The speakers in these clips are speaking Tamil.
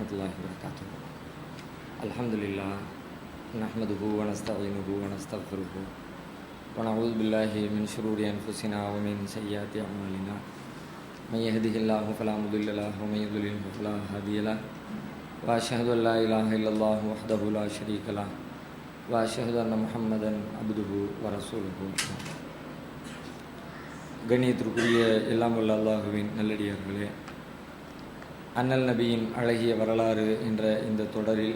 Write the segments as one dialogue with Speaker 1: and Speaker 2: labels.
Speaker 1: வரஹ்மத்துல்லாஹி வபரகாத்துஹு. அல்ஹம்துலில்லாஹ் நஹ்மதுஹு வ நஸ்தஈனுஹு வ நஸ்தக்ஃபிருஹு வ நஊது பில்லாஹி மின் ஷுரூரி அன்ஃபுஸினா வ மின் ஸய்யிஆத்தி அஅமாலினா. மன் யஹ்திஹில்லாஹு ஃபலா முதில்ல லஹு வ மன் யுضلில்ஹு ஃபலா ஹாதிய லஹு. வ அஷ்ஹது அன் லா இலாஹ இல்லல்லாஹு வஹ்தஹு லா ஷரீக லஹு வ அஷ்ஹது அன்ன முஹம்மதன் அப்துஹு வ ரசூலுஹு. கண்ணியத்திற்குரிய எல்லாம் வல்ல அல்லாஹுவின் நல்லடியார்களே, அண்ணல் நபியின் அழகிய வரலாறு என்ற இந்த தொடரில்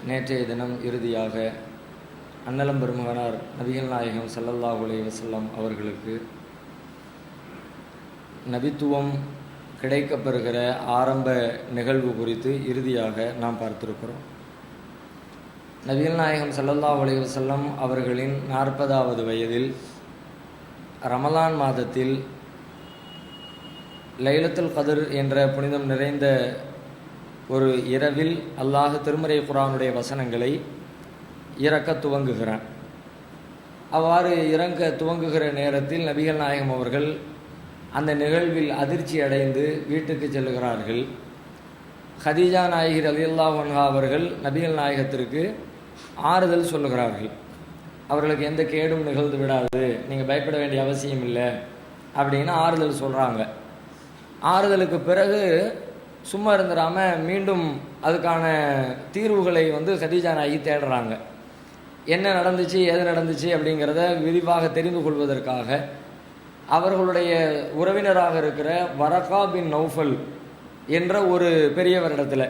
Speaker 1: நேற்றைய தினம் இறுதியாக அண்ணலம் பெருமகனார் நபிகள் நாயகம் ஸல்லல்லாஹு அலைஹி வஸல்லம் அவர்களுக்கு நபித்துவம் கிடைக்கப்பெறுகிற ஆரம்ப நிகழ்வு குறித்து இறுதியாக நாம் பார்த்திருக்கிறோம். நபிகள் நாயகம் ஸல்லல்லாஹு அலைஹி வஸல்லம் அவர்களின் 40வது வயதில் ரமலான் மாதத்தில் லைலத்துல் கத்ர் என்ற புனிதம் நிறைந்த ஒரு இரவில் அல்லாஹ் திருமறை குர்ஆனுடைய வசனங்களை இறக்க துவங்குகிறான். அவ்வாறு இறங்க துவங்குகிற நேரத்தில் நபிகள் நாயகம் அவர்கள் அந்த நிகழ்வில் அதிர்ச்சி அடைந்து வீட்டுக்கு செல்லுகிறார்கள். ஹதீஜா நாயகி ரலியல்லாஹு அன்ஹா அவர்கள் நபிகள் நாயகத்திற்கு ஆறுதல் சொல்லுகிறார்கள். அவர்களுக்கு எந்த கேடும் நிகழ்ந்து விடாது, நீங்கள் பயப்பட வேண்டிய அவசியம் இல்லை அப்படின்னு ஆறுதல் சொல்கிறாங்க. ஆறுதலுக்கு பிறகு சும்மா இருந்துடாமல் மீண்டும் அதுக்கான தீர்வுகளை ஹதீஜா நாயகி தேடுறாங்க. என்ன நடந்துச்சு, ஏது நடந்துச்சு அப்படிங்கிறத விரிவாக தெரிந்து கொள்வதற்காக அவர்களுடைய உறவினராக இருக்கிற வரகா பின் நௌஃபல் என்ற ஒரு பெரியவரிடத்தில்,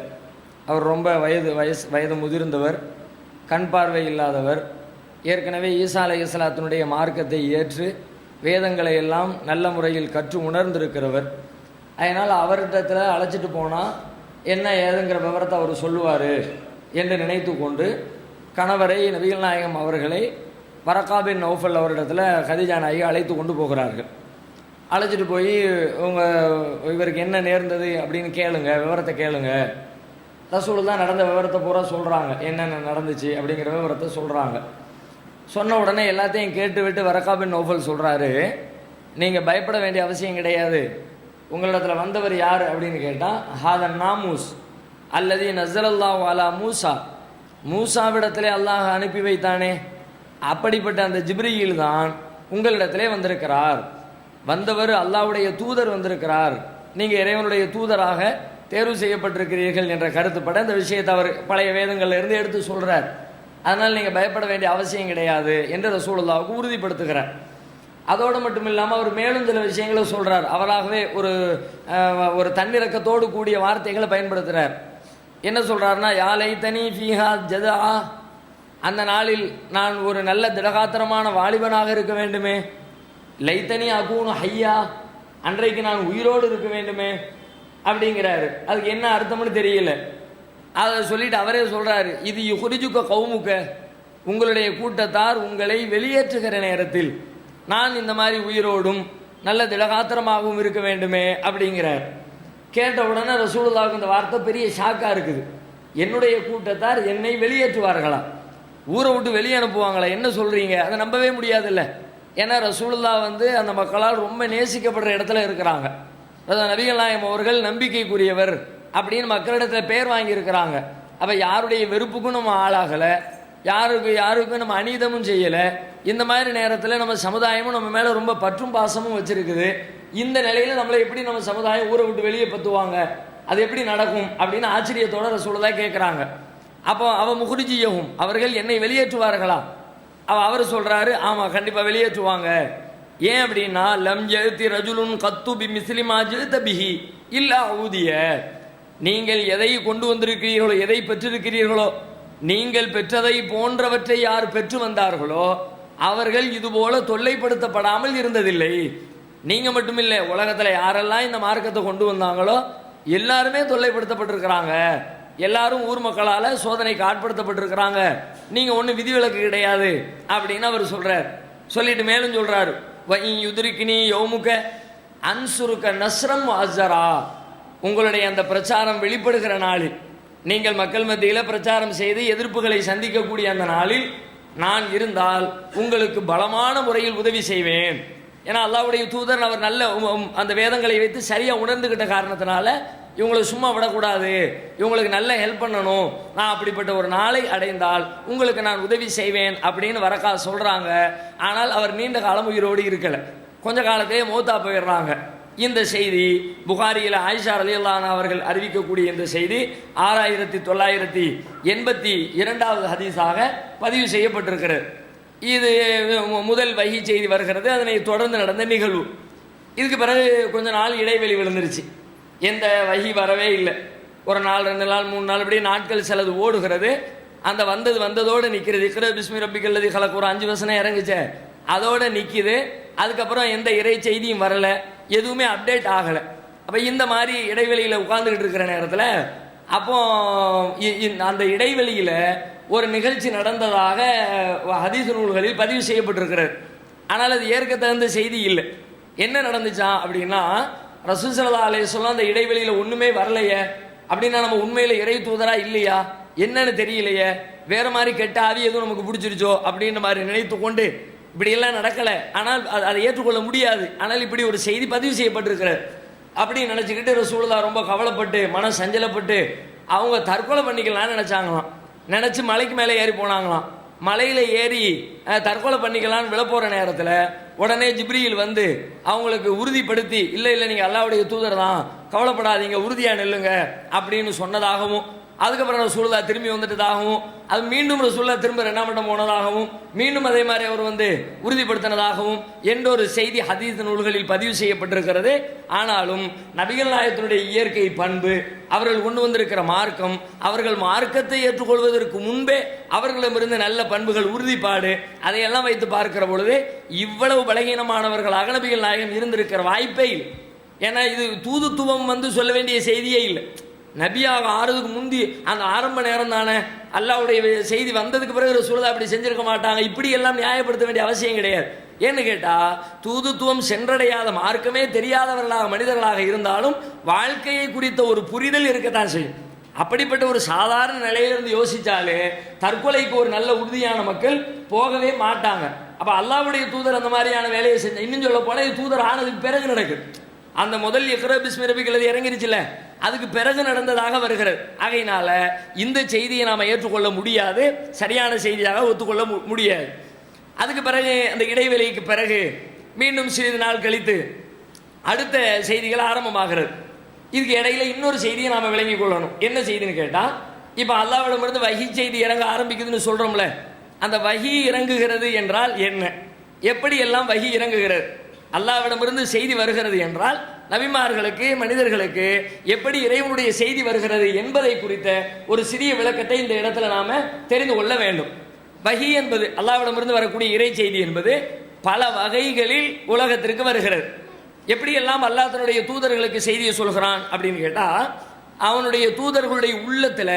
Speaker 1: அவர் ரொம்ப வயது முதிர்ந்தவர், கண் பார்வை இல்லாதவர், ஏற்கனவே ஈசா அலைஹிஸ்ஸலாத்தினுடைய மார்க்கத்தை ஏற்று வேதங்களை எல்லாம் நல்ல முறையில் கற்று உணர்ந்திருக்கிறவர். அதனால் அவரிடத்தில் அழைச்சிட்டு போனால் என்ன ஏதுங்கிற விவரத்தை அவர் சொல்லுவார் என்று நினைத்து கொண்டு கணவரை நபிகள் நாயகம் அவர்களை வரகா பின் நௌஃபல் அவரிடத்தில் ஹதீஜா நாயகி அழைத்து கொண்டு போகிறார்கள். அழைச்சிட்டு போய் இவருக்கு என்ன நேர்ந்தது அப்படின்னு கேளுங்க, விவரத்தை கேளுங்க. ரசூலுல்லாஹ் நடந்த விவரத்தை பூரா சொல்கிறாங்க, என்னென்ன நடந்துச்சு அப்படிங்கிற விவரத்தை சொல்கிறாங்க. சொன்ன உடனே எல்லாத்தையும் கேட்டு விட்டு வரகா பின் நௌஃபல் சொல்கிறாரு, நீங்கள் பயப்பட வேண்டிய அவசியம் கிடையாது. உங்களிடத்தில் வந்தவர் யார் அப்படின்னு கேட்டால், ஹாதன் நாமூஸ் அல்லது நஸலல்லாஹு அலா மூசா, மூசாவிடத்திலே அல்லாஹ் அனுப்பி வைத்தானே அப்படிப்பட்ட அந்த ஜிப்ரீல் தான் உங்களிடத்திலே வந்திருக்கிறார். வந்தவர் அல்லாஹ்வுடைய தூதர் வந்திருக்கிறார், நீங்கள் இறைவனுடைய தூதராக தேர்வு செய்யப்பட்டிருக்கிறீர்கள் என்ற கருத்துப்பட இந்த விஷயத்தை அவர் பழைய வேதங்கள்ல இருந்து எடுத்து சொல்கிறார். அதனால் நீங்கள் பயப்பட வேண்டிய அவசியம் கிடையாது என்று ரசூலுல்லாஹ்வுக்கு உறுதிப்படுத்துகிறார். அதோடு மட்டும் இல்லாமல் அவர் மேலும் சில விஷயங்களை சொல்கிறார். அவராகவே ஒரு தன்னிறக்கத்தோடு கூடிய வார்த்தைகளை பயன்படுத்துகிறார். என்ன சொல்கிறாருன்னா, யா லைத்தனி ஃபீஹா ஜதா, அந்த நாளில் நான் ஒரு நல்ல திடகாத்திரமான வாலிபனாக இருக்க வேண்டுமே. லைத்தனி அகூனு ஹையா, அன்றைக்கு நான் உயிரோடு இருக்க வேண்டுமே அப்படிங்கிறாரு. அதுக்கு என்ன அர்த்தம்னு தெரியல. அதை சொல்லிட்டு அவரே சொல்கிறாரு, இது யுஹ்ரிஜுக கௌமுக, உங்களுடைய கூட்டத்தார் உங்களை வெளியேற்றுகிற நேரத்தில் நான் இந்த மாதிரி உயிரோடும் நல்ல திடகாத்திரமாகவும் இருக்க வேண்டுமே அப்படிங்கிறார். கேட்ட உடனே ரசூலுல்லாஹ்வுக்கு இந்த வார்த்தை பெரிய ஷாக்காக இருக்குது. என்னுடைய கூட்டத்தார் என்னை வெளியேற்றுவார்களா, ஊரை விட்டு வெளியே அனுப்புவாங்களா, என்ன சொல்கிறீங்க, அதை நம்பவே முடியாதுல்ல. ஏன்னா ரசூலுல்லாஹ் அந்த மக்களால் ரொம்ப நேசிக்கப்படுற இடத்துல இருக்கிறாங்க. நபிகள் நாயகம் அவர்கள் நம்பிக்கைக்குரியவர் அப்படின்னு மக்களிடத்தில் பேர் வாங்கியிருக்கிறாங்க. அப்போ யாருடைய வெறுப்புக்கும் நம்ம ஆளாகலை, யாருக்கும் நம்ம அநீதமும் செய்யலை. இந்த மாதிரி நேரத்தில் நம்ம சமுதாயமும் நம்ம மேலே ரொம்ப பற்றும் பாசமும் வச்சிருக்குது. இந்த நிலையில் நம்மளை எப்படி நம்ம சமுதாயம் ஊரை விட்டு வெளியே பத்துவாங்க, அது எப்படி நடக்கும் அப்படின்னு ஆச்சரியத்தோட ரசூலுல்லாஹ் கேட்குறாங்க. அப்போ முஹ்ரிஜியஹும், அவர்கள் என்னை வெளியேற்றுவார்களா? அவர் சொல்கிறாரு, ஆமாம் கண்டிப்பாக வெளியேற்றுவாங்க. ஏன் அப்படின்னா, லம் ஜெயத்தி ரஜுலுன் கத்து பி மிஸ்லிமா ஜெயத்த பிஹி இல்லா ஊதிய, நீங்கள் எதை கொண்டு வந்திருக்கிறீர்களோ, எதை பெற்றிருக்கிறீர்களோ, நீங்கள் பெற்றதை போன்றவற்றை யார் பெற்று வந்தார்களோ அவர்கள் இதுபோல தொல்லைப்படுத்தப்படாமல் இருந்ததில்லை. நீங்கள் மட்டும் இல்லை, உலகத்தில் யாரெல்லாம் இந்த மார்க்கத்தை கொண்டு வந்தாங்களோ எல்லாருமே தொல்லைப்படுத்தப்பட்டிருக்கிறாங்க. எல்லாரும் ஊர் மக்களால் சோதனைக்கு ஆட்படுத்தப்பட்டிருக்கிறாங்க. நீங்கள் ஒன்றும் விதிவிலக்கு கிடையாது அப்படின்னு அவர் சொல்கிறார். சொல்லிட்டு மேலும் சொல்கிறார், யுதிரிக்கினி யௌமுக அன்சுருக்க நஸ்ரம் அஸ்ஸரா, உங்களுடைய அந்த பிரச்சாரம் வெளிப்படுகிற நாளில், நீங்கள் மக்கள் மத்தியில் பிரச்சாரம் செய்து எதிர்ப்புகளை சந்திக்கக்கூடிய அந்த நாளில் நான் இருந்தால் உங்களுக்கு பலமான முறையில் உதவி செய்வேன். ஏன்னா அல்லாஹ்வுடைய தூதர் அவர் நல்ல அந்த வேதங்களை வைத்து சரியாக உணர்ந்துகிட்ட காரணத்தினால இவங்களை சும்மா விடக்கூடாது, இவங்களுக்கு நல்ல ஹெல்ப் பண்ணணும், நான் அப்படிப்பட்ட ஒரு நாளை அடைந்தால் உங்களுக்கு நான் உதவி செய்வேன் அப்படின்னு வரக்கா சொல்கிறாங்க. ஆனால் அவர் நீண்ட காலம் உயிரோடு இருக்கலை, கொஞ்ச காலத்திலே மௌத்தா போயிடுறாங்க. இந்த செய்தி புகாரியில் ஆயிஷா ரலியல்லாஹு அன்ஹா அவர்கள் அறிவிக்கக்கூடிய இந்த செய்தி 6982வது ஹதீஸாக பதிவு செய்யப்பட்டிருக்கிறது. இது முதல் வஹி செய்தி வருகிறது, அதனை தொடர்ந்து நடந்த நிகழ்வு. இதுக்கு பிறகு கொஞ்ச நாள் இடைவெளி விழுந்துருச்சு, எந்த வஹி வரவே இல்லை. ஒரு நாள், 2 நாள், 3 நாள், இப்படி நாட்கள் சிலது ஓடுகிறது. அந்த வந்ததோடு நிற்கிறது. இக்ரா பிஸ்மி ரப்பிக்கல் லதீ கலக், ஒரு 5 வசனம் இறங்குச்சே, அதோடு நிற்கிது. அதுக்கப்புறம் எந்த இறை செய்தியும் வரலை, எதுவுமே அப்டேட் ஆகலை. அப்போ இந்த மாதிரி இடைவெளியில் உட்கார்ந்துக்கிட்டு இருக்கிற நேரத்தில் அப்போ அந்த இடைவெளியில் ஒரு நிகழ்ச்சி நடந்ததாக ஹதீஸ் நூல்களில் பதிவு செய்யப்பட்டிருக்கிறது. ஆனால் அது ஏற்க தகுந்த செய்தி இல்லை. என்ன நடந்துச்சா அப்படின்னா, ரசூல் ஸல்லல்லாஹு அலைஹி வஸல்லம் அந்த இடைவெளியில் ஒன்றுமே வரலையே, அப்படின்னா நம்ம உண்மையில் இறை தூதரா இல்லையா என்னன்னு தெரியலையே, வேற மாதிரி கெட்ட ஆவி எதுவும் நமக்கு பிடிச்சிருச்சோ அப்படின்ற மாதிரி நினைத்து கொண்டு இப்படியெல்லாம் நடக்கலை. ஆனால் அதை ஏற்றுக்கொள்ள முடியாது. ஆனால் இப்படி ஒரு செய்தி பதிவு செய்யப்பட்டிருக்கிறது அப்படின்னு நினச்சிக்கிட்டு ரசூலுல்லாஹ் ரொம்ப கவலைப்பட்டு மன சஞ்சலப்பட்டு அவங்க தற்கொலை பண்ணிக்கலாம்னு நினச்சாங்களாம். நினச்சி மலைக்கு மேலே ஏறி போனாங்களாம். மலையில் ஏறி தற்கொலை பண்ணிக்கலான்னு விழப்போகிற நேரத்தில் உடனே ஜிப்ரீல் வந்து அவங்களுக்கு உறுதிப்படுத்தி, இல்லை நீங்கள் அல்லாஹ்வுடைய தூதர் தான், கவலைப்படாதீங்க, உறுதியாக நில்லுங்க அப்படின்னு சொன்னதாகவும், அதுக்கப்புறம் ரசூலுல்லாஹ் திரும்பி வந்துட்டதாகவும், அது மீண்டும் ரசூலுல்லாஹ் திரும்ப 2ஆம் இடம் போனதாகவும், மீண்டும் அதே மாதிரி அவர் வந்து உறுதிப்படுத்தினதாகவும் என்ற ஒரு செய்தி ஹதீஸ் நூல்களில் பதிவு செய்யப்பட்டிருக்கிறது. ஆனாலும் நபிகள் நாயகத்தினுடைய இயற்கை பண்பு, அவர்கள் கொண்டு வந்திருக்கிற மார்க்கம், அவர்கள் மார்க்கத்தை ஏற்றுக்கொள்வதற்கு முன்பே அவர்களிடமிருந்து நல்ல பண்புகள், உறுதிப்பாடு, அதையெல்லாம் வைத்து பார்க்கிற பொழுது இவ்வளவு பலகீனமானவர்களாக நபிகள் நாயகம் இருந்திருக்கிற வாய்ப்பே இல்லை. ஏன்னா இது தூதுத்துவம் வந்து சொல்ல வேண்டிய செய்தியே இல்லை. நபியாக ஆறுறதுக்கு முந்தி அந்த ஆரம்ப நேரம் தானே, அல்லாஹ்வுடைய செய்தி வந்ததுக்கு பிறகு ரசூலுல்லாஹ் அப்படி செஞ்சிருக்க மாட்டாங்க. இப்படி எல்லாம் நியாயப்படுத்த வேண்டிய அவசியம் கிடையாது. ஏன்னு கேட்டால், தூதுத்துவம் சென்றடையாத, மார்க்கமே தெரியாதவர்களாக மனிதர்களாக இருந்தாலும் வாழ்க்கையை குறித்த ஒரு புரிதல் இருக்கத்தான் செய்யும். அப்படிப்பட்ட ஒரு சாதாரண நிலையிலிருந்து யோசித்தாலே தற்கொலைக்கு ஒரு நல்ல உறுதியான மக்கள் போகவே மாட்டாங்க. அப்போ அல்லாஹ்வுடைய தூதர் அந்த மாதிரியான வேலையை செஞ்ச, இன்னும் சொல்ல போனால் தூதர் ஆனதுக்கு பிறகு நடக்குது. அந்த முதல் இக்ரா பிஸ்மி ரப்பிக்கல் இறங்கிருச்சுல, அதுக்கு பிறகு நடந்ததாக வருகிறது. ஆகையினால இந்த செய்தியை நாம் ஏற்றுக்கொள்ள முடியாது, சரியான செய்தியாக ஒத்துக்கொள்ள முடியாது. அதுக்கு பிறகு அந்த இடைவெளிக்கு பிறகு மீண்டும் சிறிது நாள் கழித்து அடுத்த செய்திகள் ஆரம்பமாகிறது. இதுக்கு இடையில இன்னொரு செய்தியை நாம் விளங்கிக் கொள்ளணும். என்ன செய்தின்னு கேட்டால், இப்போ அல்லாஹ்விடமிருந்து வஹி செய்தி இறங்க ஆரம்பிக்குதுன்னு சொல்கிறோம்ல, அந்த வஹி இறங்குகிறது என்றால் என்ன, எப்படி எல்லாம் வஹி இறங்குகிறது, அல்லாஹ்விடமிருந்து செய்தி வருகிறது என்றால் நபிமார்களுக்கு, மனிதர்களுக்கு எப்படி இறைவனுடைய செய்தி வருகிறது என்பதை குறித்த ஒரு சிறிய விளக்கத்தை இந்த இடத்துல நாம தெரிந்து கொள்ள வேண்டும். வஹி என்பது, அல்லாஹ்விடமிருந்து வரக்கூடிய இறை செய்தி என்பது பல வகைகளில் உலகத்திற்கு வருகிறது. எப்படியெல்லாம் அல்லாஹ் தன்னுடைய தூதர்களுக்கு செய்தியை சொல்கிறான் அப்படின்னு கேட்டால், அவனுடைய தூதர்களுடைய உள்ளத்தில்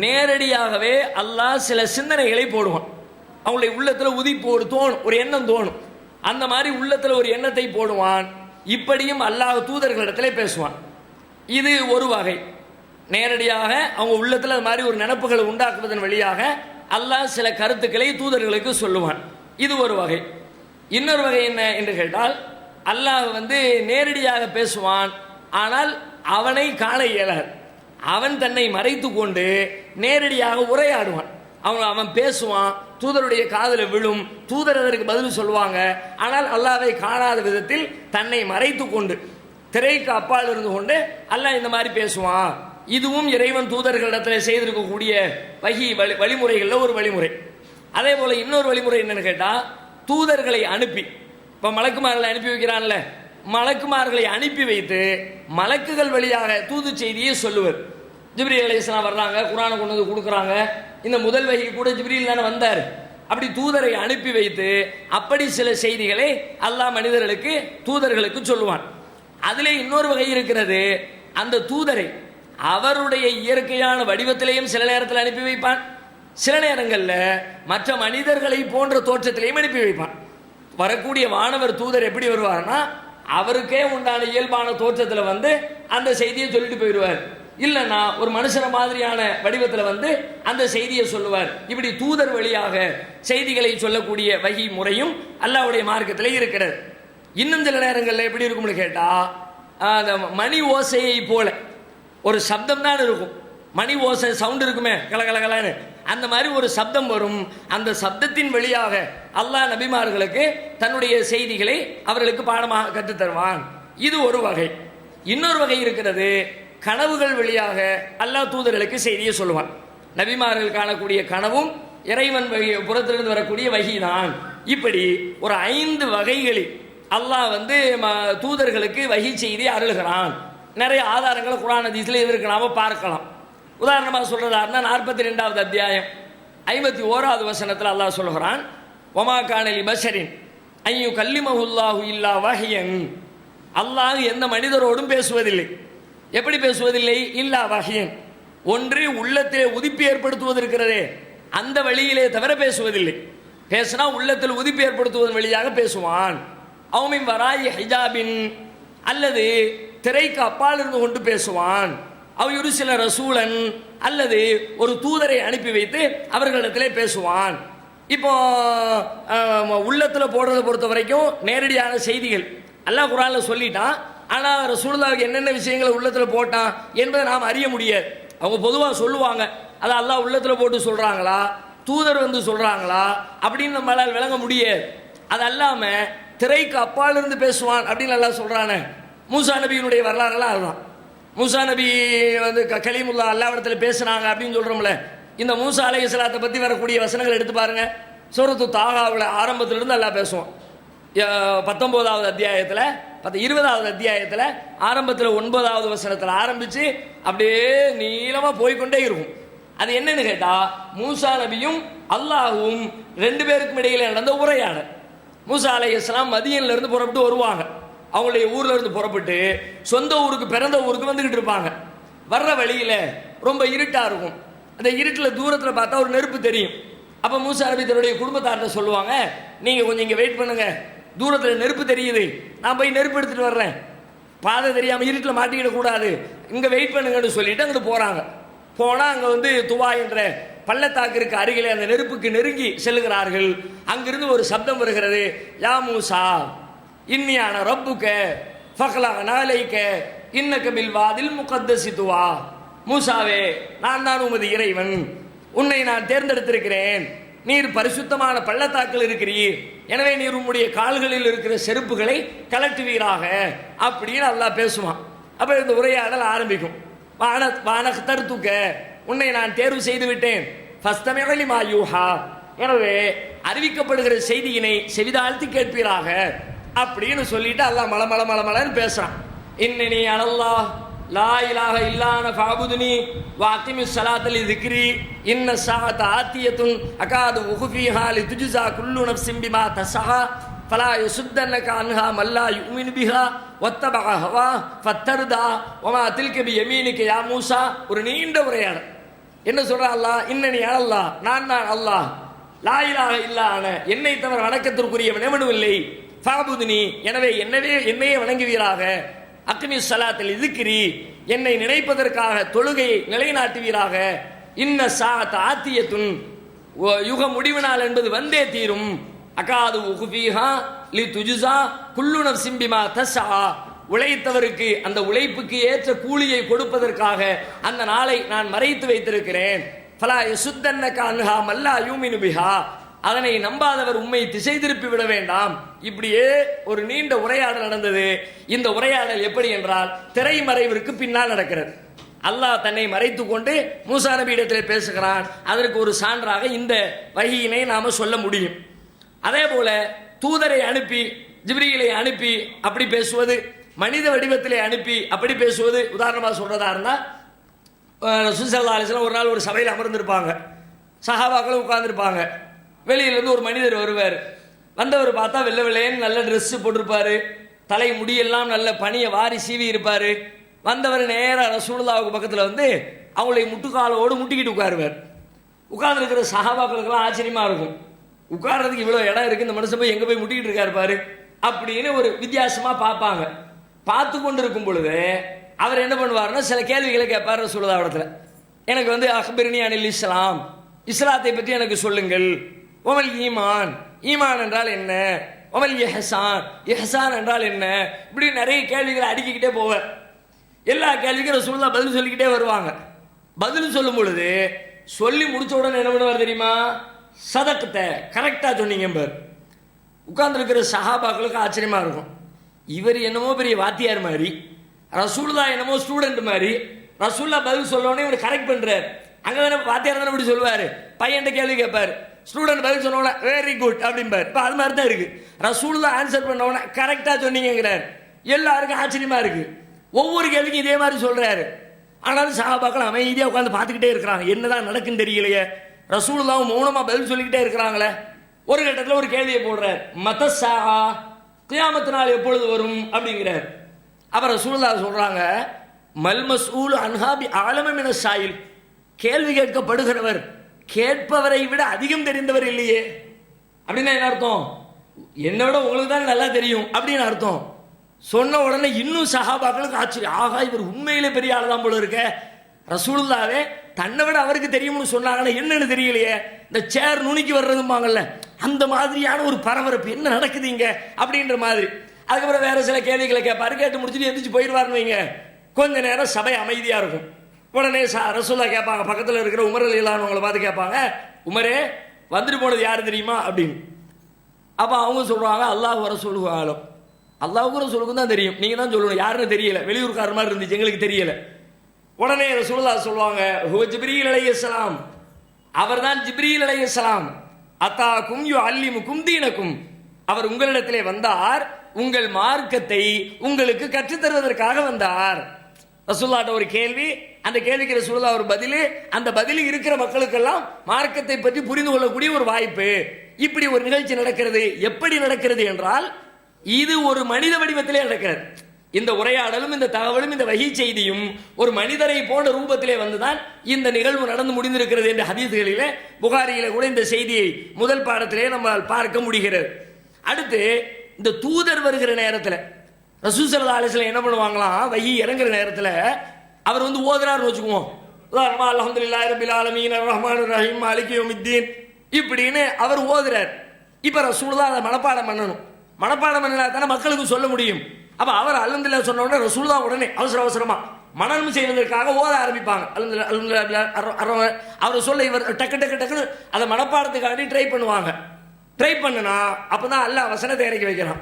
Speaker 1: நேரடியாகவே அல்லாஹ் சில சிந்தனைகளை போடுவான். அவங்களுடைய உள்ளத்தில் உதிப்பு ஒரு தோணும், ஒரு எண்ணம் தோணும். அந்த மாதிரி உள்ளத்தில் ஒரு எண்ணத்தை போடுவான். இப்படியும் அல்லாஹ் தூதர்களிடத்திலே பேசுவான். இது ஒரு வகை. நேரடியாக அவங்க உள்ளத்தில் அது மாதிரி ஒரு நினைப்புகளை உண்டாக்குவதன் வழியாக அல்லாஹ் சில கருத்துக்களை தூதர்களுக்கு சொல்லுவான். இது ஒரு வகை. இன்னொரு வகை என்ன என்று கேட்டால், அல்லாஹ் வந்து நேரடியாக பேசுவான், ஆனால் அவனை காண இயலாது. அவன் தன்னை மறைத்து கொண்டு நேரடியாக உரையாடுவான். அவன் பேசுவான், தூதருடைய காதில் விழும், தூதர் அதற்கு பதில் சொல்லுவாங்க. ஆனால் அல்லாஹ்வை காணாத விதத்தில் தன்னை மறைத்து கொண்டு திரைக்கு அப்பால் இருந்து கொண்டு அல்லாஹ் இந்த மாதிரி பேசுவான். இதுவும் இறைவன் தூதர்களிடத்தில் செய்திருக்கக்கூடிய வஹி வழிமுறைகளில் ஒரு வழிமுறை. அதே போல இன்னொரு வழிமுறை என்னன்னு கேட்டால், தூதர்களை அனுப்பி, இப்போ மலக்குமார்களை அனுப்பி வைக்கிறான்ல, மலக்குமார்களை அனுப்பி வைத்து மலக்குகள் வழியாக தூது செய்தியை சொல்லுவர். ஜிப்ரீல் அலைஹிஸ்ஸலாம் வர்றாங்க, குர்ஆனை கொண்டு வந்து கொடுக்குறாங்க. இந்த முதல் வஹி கூட ஜிப்ரீல் தானே வந்தார். அப்படி தூதரை அனுப்பி வைத்து அப்படி சில செய்திகளை அல்லாஹ் மனிதர்களுக்கு, தூதர்களுக்கு சொல்லுவான். அதிலே இன்னொரு வகை இருக்கிறது. அந்த தூதரை அவருடைய இயற்கையான வடிவத்திலேயும் சில நேரத்தில் அனுப்பி வைப்பான், சில நேரங்களில் மற்ற மனிதர்களை போன்ற தோற்றத்திலையும் அனுப்பி வைப்பான். வரக்கூடிய வானவர் தூதர் எப்படி வருவார்னா, அவருக்கே உண்டான இயல்பான தோற்றத்தில் வந்து அந்த செய்தியை சொல்லிட்டு போயிடுவார். இல்லைன்னா ஒரு மனுஷன மாதிரியான வடிவத்தில் வந்து அந்த செய்தியை சொல்லுவார். இப்படி தூதர் வழியாக செய்திகளை சொல்லக்கூடிய வகை முறையும் அல்லாஹ்வுடைய மார்க்கத்தில் இருக்கிறது. இன்னும் சில நேரங்களில் எப்படி இருக்கும்னு கேட்டால், அந்த மணி ஓசையை போல ஒரு சப்தம் தான் இருக்கும், மணி ஓசை சவுண்ட் இருக்குமே கலகலகலன்னு, அந்த மாதிரி ஒரு சப்தம் வரும். அந்த சப்தத்தின் வழியாக அல்லாஹ் நபிமார்களுக்கு தன்னுடைய செய்திகளை அவர்களுக்கு பாடமாக கற்றுத் தருவான். இது ஒரு வகை. இன்னொரு வகை இருக்கிறது, கனவுகள் வழியாக அல்லாஹ் தூதர்களுக்கு செய்தியை சொல்லுவான். நபிமார்கள் காணக்கூடிய கனவும் இறைவன் புறத்திலிருந்து வரக்கூடிய வகைதான். இப்படி ஒரு 5 வகைகளில் அல்லாஹ் தூதர்களுக்கு வகை செய்தி அருள்கிறான். நிறைய ஆதாரங்களை குர்ஆன் ஹதீஸ்ல இதற்கு நாம பார்க்கலாம். உதாரணமாக சொல்றதா இருந்தால் 42வது அத்தியாயம் 51வது வசனத்தில் அல்லாஹ் சொல்கிறான், வமா கானலி பஷரின் ஐயு கல்லிமஹுல்லாஹு இல்லா வஹியன். அல்லாஹ் எந்த மனிதரோடும் பேசுவதில்லை. எப்படி பேசுவதில்லை? இல்லா வஹியன், ஒன்று உள்ளத்திலே உதிப்பு ஏற்படுத்துவது இருக்கிறதே அந்த வழியிலே தவிர பேசுவதில்லை. பேசினா உள்ளத்தில் உதிப்பு ஏற்படுத்துவதன் வழியாக பேசுவான். அவுமின் வராய் ஹிஜாபின், அல்லது திரைக்கு அப்பால் இருந்து கொண்டு பேசுவான். அவர் சில ரசூலன், அல்லது ஒரு தூதரை அனுப்பி வைத்து அவர்களிடத்திலே பேசுவான். இப்போ உள்ளத்தில் போடுறதை பொறுத்த வரைக்கும் நேரடியான செய்திகள் அல்லாஹ் குர்ஆன்ல சொல்லிட்டான். ஆனால் ரசூலுல்லாஹ்வுக்கு என்னென்ன விஷயங்களை உள்ளத்தில் போட்டான் என்பதை நாம் அறிய முடியாது. அவங்க பொதுவாக சொல்லுவாங்க, அதை அல்லாஹ் உள்ளத்தில் போட்டு சொல்கிறாங்களா, தூதர் சொல்கிறாங்களா அப்படின்னு நம்மளால் விளங்க முடியாது. அது அல்லாமல் திரைக்கு அப்பால் இருந்து பேசுவான் அப்படின்னு எல்லாம் சொல்கிறானே. மூசா நபியினுடைய வரலாறுலாம் அதுதான். மூசா நபி கலீமுல்லா அல்லாஹ்விடத்தில் பேசுனாங்க அப்படின்னு சொல்கிறோம்ல. இந்த மூசா அலைஹிஸ்ஸலாத்தை பற்றி வரக்கூடிய வசனங்கள் எடுத்து பாருங்க. சூரத்து தாகாவில் ஆரம்பத்திலிருந்து அல்லாஹ் பேசுவோம். 19வது அத்தியாயத்தில் 20வது அத்தியாயத்தில் ஆரம்பத்தில் 9வது வசனத்தில் ஆரம்பித்து அப்படியே நீளமாக போய்கொண்டே இருக்கும். அது என்னன்னு கேட்டால், மூசா நபியும் அல்லாஹும் 2 பேருக்கும் இடையில் நடந்த உரையாடல். மூசா அலைஹிஸ்ஸலாம் மதியன்லேருந்து புறப்பட்டு வருவாங்க. அவங்களுடைய ஊர்ல இருந்து புறப்பட்டு சொந்த ஊருக்கு, பிறந்த ஊருக்கு வந்துகிட்டு இருப்பாங்க. வர்ற வழியில் ரொம்ப இருட்டாக இருக்கும். அந்த இருட்டில் தூரத்தில் பார்த்தா ஒரு நெருப்பு தெரியும். அப்போ மூசா நபி தன்னுடைய குடும்பத்தார்கிட்ட சொல்லுவாங்க, நீங்கள் கொஞ்சம் இங்கே வெயிட் பண்ணுங்க, தூரத்தில் நெருப்பு தெரியுது, நான் போய் நெருப்பு எடுத்துகிட்டு வர்றேன், பாதை தெரியாமல் இருட்டில் மாட்டிக்கிடக்கூடாது, இங்கே வெயிட் பண்ணுங்கன்னு சொல்லிட்டு அங்கே போகிறாங்க. போனால் அங்கே துவா என்ற பள்ளத்தாக்கிற்கு அருகிலே அந்த நெருப்புக்கு நெருங்கி செல்லுகிறார்கள். அங்கிருந்து ஒரு சப்தம் வருகிறது, யா மூசா இன்னியான ரப்புக்க ஃபக்லா நாளைக்க இன்னக்க பில் வாதில் முகத்தசி துவா. மூசாவே, நான் தான் உமது இறைவன், உன்னை நான் தேர்ந்தெடுத்திருக்கிறேன், நீர் பரிசுத்தமான பள்ளத்தாக்கில் இருக்கிறீர், எனவே நீர் உம்முடைய கால்களில் இருக்கிற செருப்புகளை கலட்டுவீராக அப்படின்னு அல்லாஹ் பேசுவான். அப்போ இந்த உரையாடல் ஆரம்பிக்கும். வானக்தர்துக்க, உன்னை நான் தேர்வு செய்து விட்டேன், ஃபஸ்தமிஅ மா யூஹா, எனவே அறிவிக்கப்படுகிற செய்தியினை செவிதாழ்த்தி கேட்பீராக அப்படின்னு சொல்லிட்டு அல்லாஹ் மலன்னு பேசுறான். இன்னனி அனல்லாஹ் லா இலாஹ இல்லான ஃபஅபுதுனி வஅகிமிஸ் ஸலாத்த லிذிக்ரி இன்ன ஸாஅத ஆத்தியத்துன் அகாது உஃபிஹா லிதுஜ்ஸா குல்லு நஃப்ஸின் பிமா தஸஹா ஃபலா யசுத்தன்னக அன்ஹா மல்லா யுமினு பிஹா வத்தபஅ ஹவா ஃபத்தர்தா வமா தில்க பியமீனிக யா மூசா. ஒரு நீண்ட உரையாடல். என்ன சொல்ற அல்லாஹ்? இன்னனி அனல்லாஹ், நான் தான் அல்லாஹ், லா இலாஹ இல்லா அன, என்னை தவிர வணக்கத்திற்குரியவன் எவனும் இல்லை, ஃபஅபுதுனி, எனவே என்னையே வணங்குவீராக, அக்மிஸ் ஸலாத்தில் லிذிக்ரி, என்னை நினைப்பதற்காக தொழுகையை நிலைநாட்டுவீராக, இன்ன ஸாஅத ஆத்தியத்துன், யுக முடிவு நாள் என்பது வந்தே தீரும், அகாது உஃபிஹா லிதுஜ்ஸா குல்லு நஃப்ஸின் பிமா தஸ்ஆ, உழைத்தவருக்கு அந்த உழைப்புக்கு ஏற்ற கூலியை கொடுப்பதற்காக அந்த நாளை நான் மறைத்து வைத்திருக்கிறேன். ஃபலா யசுத்தன்னக அன்ஹா மல்லா யூமினு பிஹா, அதனை நம்பாதவர் உம்மை திசை திருப்பி விட வேண்டாம். இப்படியே ஒரு நீண்ட உரையாடல் நடந்தது. இந்த உரையாடல் எப்படி என்றால், திரைமறைவிற்கு பின்னால் நடக்கிறது. அல்லாஹ் தன்னை மறைத்து கொண்டு மூசா நபி இடத்தில் பேசுகிறான். அதற்கு ஒரு சான்றாக இந்த வஹீயினை நாம சொல்ல முடியும். அதே போல தூதரை அனுப்பி, ஜிப்ரீலை அனுப்பி அப்படி பேசுவது, மனித வடிவத்திலே அனுப்பி அப்படி பேசுவது. உதாரணமாக சொல்றதா இருந்தால், ரசூல் ஸல்லல்லாஹு அலைஹி வஸல்லம் ஒரு நாள் ஒரு சபையில் அமர்ந்திருப்பாங்க, சஹாபாக்களும் உட்கார்ந்துருப்பாங்க. வெளியிலேருந்து ஒரு மனிதர் வருவார். வந்தவர் பார்த்தா வெள்ளை வெள்ளையன்னு நல்ல ட்ரெஸ்ஸு போட்டிருப்பாரு, தலை முடியெல்லாம் நல்ல பனியை வாரி சீவி இருப்பார். வந்தவர் நேராக ரசூலுல்லாஹ்வுக்கு பக்கத்தில் அவங்களுடைய முட்டுக்காலோடு முட்டிக்கிட்டு உட்காருவார். உட்கார்ந்துருக்கிற சஹாபாக்களுக்கெல்லாம் ஆச்சரியமாக இருக்கும், உட்கார்றதுக்கு இவ்வளோ இடம் இருக்குது, இந்த மனுஷன் போய் எங்கே போய் முட்டிக்கிட்டு இருக்காரு பாரு அப்படின்னு ஒரு வித்தியாசமாக பார்ப்பாங்க. பார்த்து கொண்டு இருக்கும் பொழுது அவர் என்ன பண்ணுவார்னா, சில கேள்விகளை கேட்பார் ரசூலுல்லாஹ் இடத்துல. எனக்கு அக்பிர்னி அனில் இஸ்லாம், இஸ்லாத்தை பற்றி எனக்கு சொல்லுங்கள். ஒமல் ஈமான், ஈமான் என்றால் என்ன? ஒமல் இஹ்சான், இஹ்சான் என்றால் என்ன? இப்படி நிறைய கேள்விகளை அடுக்கிக்கிட்டே போவார். எல்லா கேள்விக்கும் ரசூலுல்லாஹ் பதில் சொல்லிக்கிட்டே வருவாங்க. பதில் சொல்லும் பொழுது சொல்லி முடிச்ச உடனே என்ன பண்ணுவார் தெரியுமா? சதக்கத்தை கரெக்டாக சொன்னீங்க பார். உட்கார்ந்துருக்கிற சஹாபாக்களுக்கு ஆச்சரியமா இருக்கும். இவர் என்னமோ பெரிய வாத்தியார் மாதிரி, ரசூலுல்லாஹ் என்னமோ ஸ்டூடெண்ட் மாதிரி. ரசூலுல்லாஹ் பதில் சொல்லோடனே இவர் கரெக்ட் பண்றாரு. அங்கே தானே வாத்தியார் தானே இப்படி சொல்லுவார், பையன்கிட்ட கேள்வி கேட்பார், ஸ்டூடெண்ட் பதில் சொன்னோட வெரி குட் அப்படிம்பார். இப்போ அது மாதிரி தான் இருக்கு. ரசூலுல்லாஹ் ஆன்சர் பண்ணோட கரெக்டாக சொன்னீங்கிறார். எல்லாருக்கும் ஆச்சரியமா இருக்கு. ஒவ்வொரு கேள்விக்கும் இதே மாதிரி சொல்றாரு. ஆனாலும் சஹாபாக்கள் அமைதியாக உட்காந்து பார்த்துக்கிட்டே இருக்கிறாங்க. என்னதான் நடக்குன்னு தெரியலையே. ரசூலுல்லாஹ் மௌனமா பதில் சொல்லிக்கிட்டே இருக்கிறாங்களே. ஒரு கட்டத்தில் ஒரு கேள்வியை போடுறார், மதஸா, கியாமத் நாள் எப்பொழுது வரும் அப்படிங்கிறார். அப்புறம் ரசூலுல்லாஹ் சொல்றாங்க, மல் மஸ்ஊல் அன்ஹா பி அலம மின ஸாயில், கேள்வி கேட்கப்படுகிறவர் கேட்பவரை விட அதிகம் தெரிந்தவர் இல்லையே. அப்படின்னா என்ன அர்த்தம்? என்னோட உங்களுக்கு தான் நல்லா தெரியும் அப்படின்னு அர்த்தம். சொன்ன உடனே இன்னும் சஹாபாக்களுக்கு ஆச்சரியம். ஆகா, இவர் உண்மையிலே பெரிய ஆள் தான் போல இருக்க. ரசூலுல்லாவே தன்னை விட அவருக்கு தெரியும்னு சொன்னாங்கன்னா என்னன்னு தெரியலையே. இந்த சேர் நுனிக்கு வர்றதுமாங்கல்ல, அந்த மாதிரியான ஒரு பரபரப்பு என்ன நடக்குது இங்க அப்படின்ற மாதிரி. அதுக்கப்புறம் வேற சில கேள்விகளை கேட்பாரு. கேட்டு முடிச்சுட்டு எந்திரிச்சு போயிடுவாருன்னு வைங்க. கொஞ்ச நேரம் சபை அமைதியா இருக்கும். உடனே ரசூலுல்லாஹ் கேட்பாங்க, பக்கத்தில் இருக்கிற உமர் ரலியல்லாஹு அன்ஹுவை பார்த்து கேட்பாங்க, உமரே வந்துட்டு போனது யாரு தெரியுமா அப்படின்னு. அப்போ அவங்க சொல்றாங்க, அல்லாஹ் ரசூலுஹு ஆலம், அல்லாஹ்வுக்கும் ரசூலுக்கும் தான் தெரியும், நீங்க தான் சொல்லணும், யாருன்னு தெரியல, வெளியூர்கார மாதிரி இருந்துச்சு, எங்களுக்கு தெரியல. உடனே ரசூலுல்லாஹ் சொல்லுவாங்க, ஹுவ ஜிப்ரீல் அலைஹிஸ்ஸலாம், அவர்தான் ஜிப்ரீல் அலைஹிஸ்ஸலாம், அத்தாக்கும் யுஅல்லிமுக்கும் தீனக்கும், அவர் உங்களிடத்திலே வந்தார், உங்கள் மார்க்கத்தை உங்களுக்கு கற்றுத் தருவதற்காக வந்தார். ரசூலுல்லாஹ்ட்ட ஒரு கேள்வி, அந்த கேள்விக்கு ரசூலுல்லாஹ் ஒரு பதில், அந்த பதில் இருக்கிற மக்களுக்கெல்லாம் மார்க்கத்தை பற்றி புரிந்து கொள்ளக்கூடிய ஒரு வாய்ப்பு. இப்படி ஒரு நிகழ்ச்சி நடக்கிறது. எப்படி நடக்கிறது என்றால், இது ஒரு மனித வடிவத்திலே நடக்கிறது. இந்த உரையாடலும் இந்த தகவலும் இந்த வஹீ செய்தியும் ஒரு மனிதரை போன்ற ரூபத்திலே வந்துதான் இந்த நிகழ்வு நடந்து முடிந்திருக்கிறது என்ற ஹதீஸ்களிலே, புகாரியில கூட இந்த செய்தியை முதல் பாடத்திலே நம்மால் பார்க்க முடிகிறது. அடுத்து இந்த தூதர் வருகிற நேரத்தில் ரசூல் ஸல்லல்லாஹு அலைஹி வஸல்லம் என்ன பண்ணுவாங்களாம், வஹீ இறங்குற நேரத்தில் அவர் வந்து ஓதுறாருன்னு வச்சுக்குவோம். அல்ஹம்துலில்லாஹி ரப்பில் ஆலமீன் அர்ரஹ்மானிர் ரஹீம் மாலிகி யௌமித்தீன் இப்படின்னு அவர் ஓதுறார். இப்போ ரசூலுல்லாஹ் அதை மனப்பாடம் பண்ணணும். மனப்பாடம் பண்ணினா தானே மக்களுக்கு சொல்ல முடியும். அப்போ அவர் அல்ஹம்துலில்லாஹ் சொன்ன உடனே ரசூலுல்லாஹ் உடனே அவசர அவசரமா மனனம் செய்வதற்காக ஓத ஆரம்பிப்பாங்க. அவர் சொல்ல இவர் டக்கு டக்கு டக்குன்னு அதை மனப்பாடத்துக்காண்டி ட்ரை பண்ணுவாங்க. ட்ரை பண்ணுனா அப்பதான் அல்லாஹ் வசனத்தை இறக்கி வைக்கிறான்.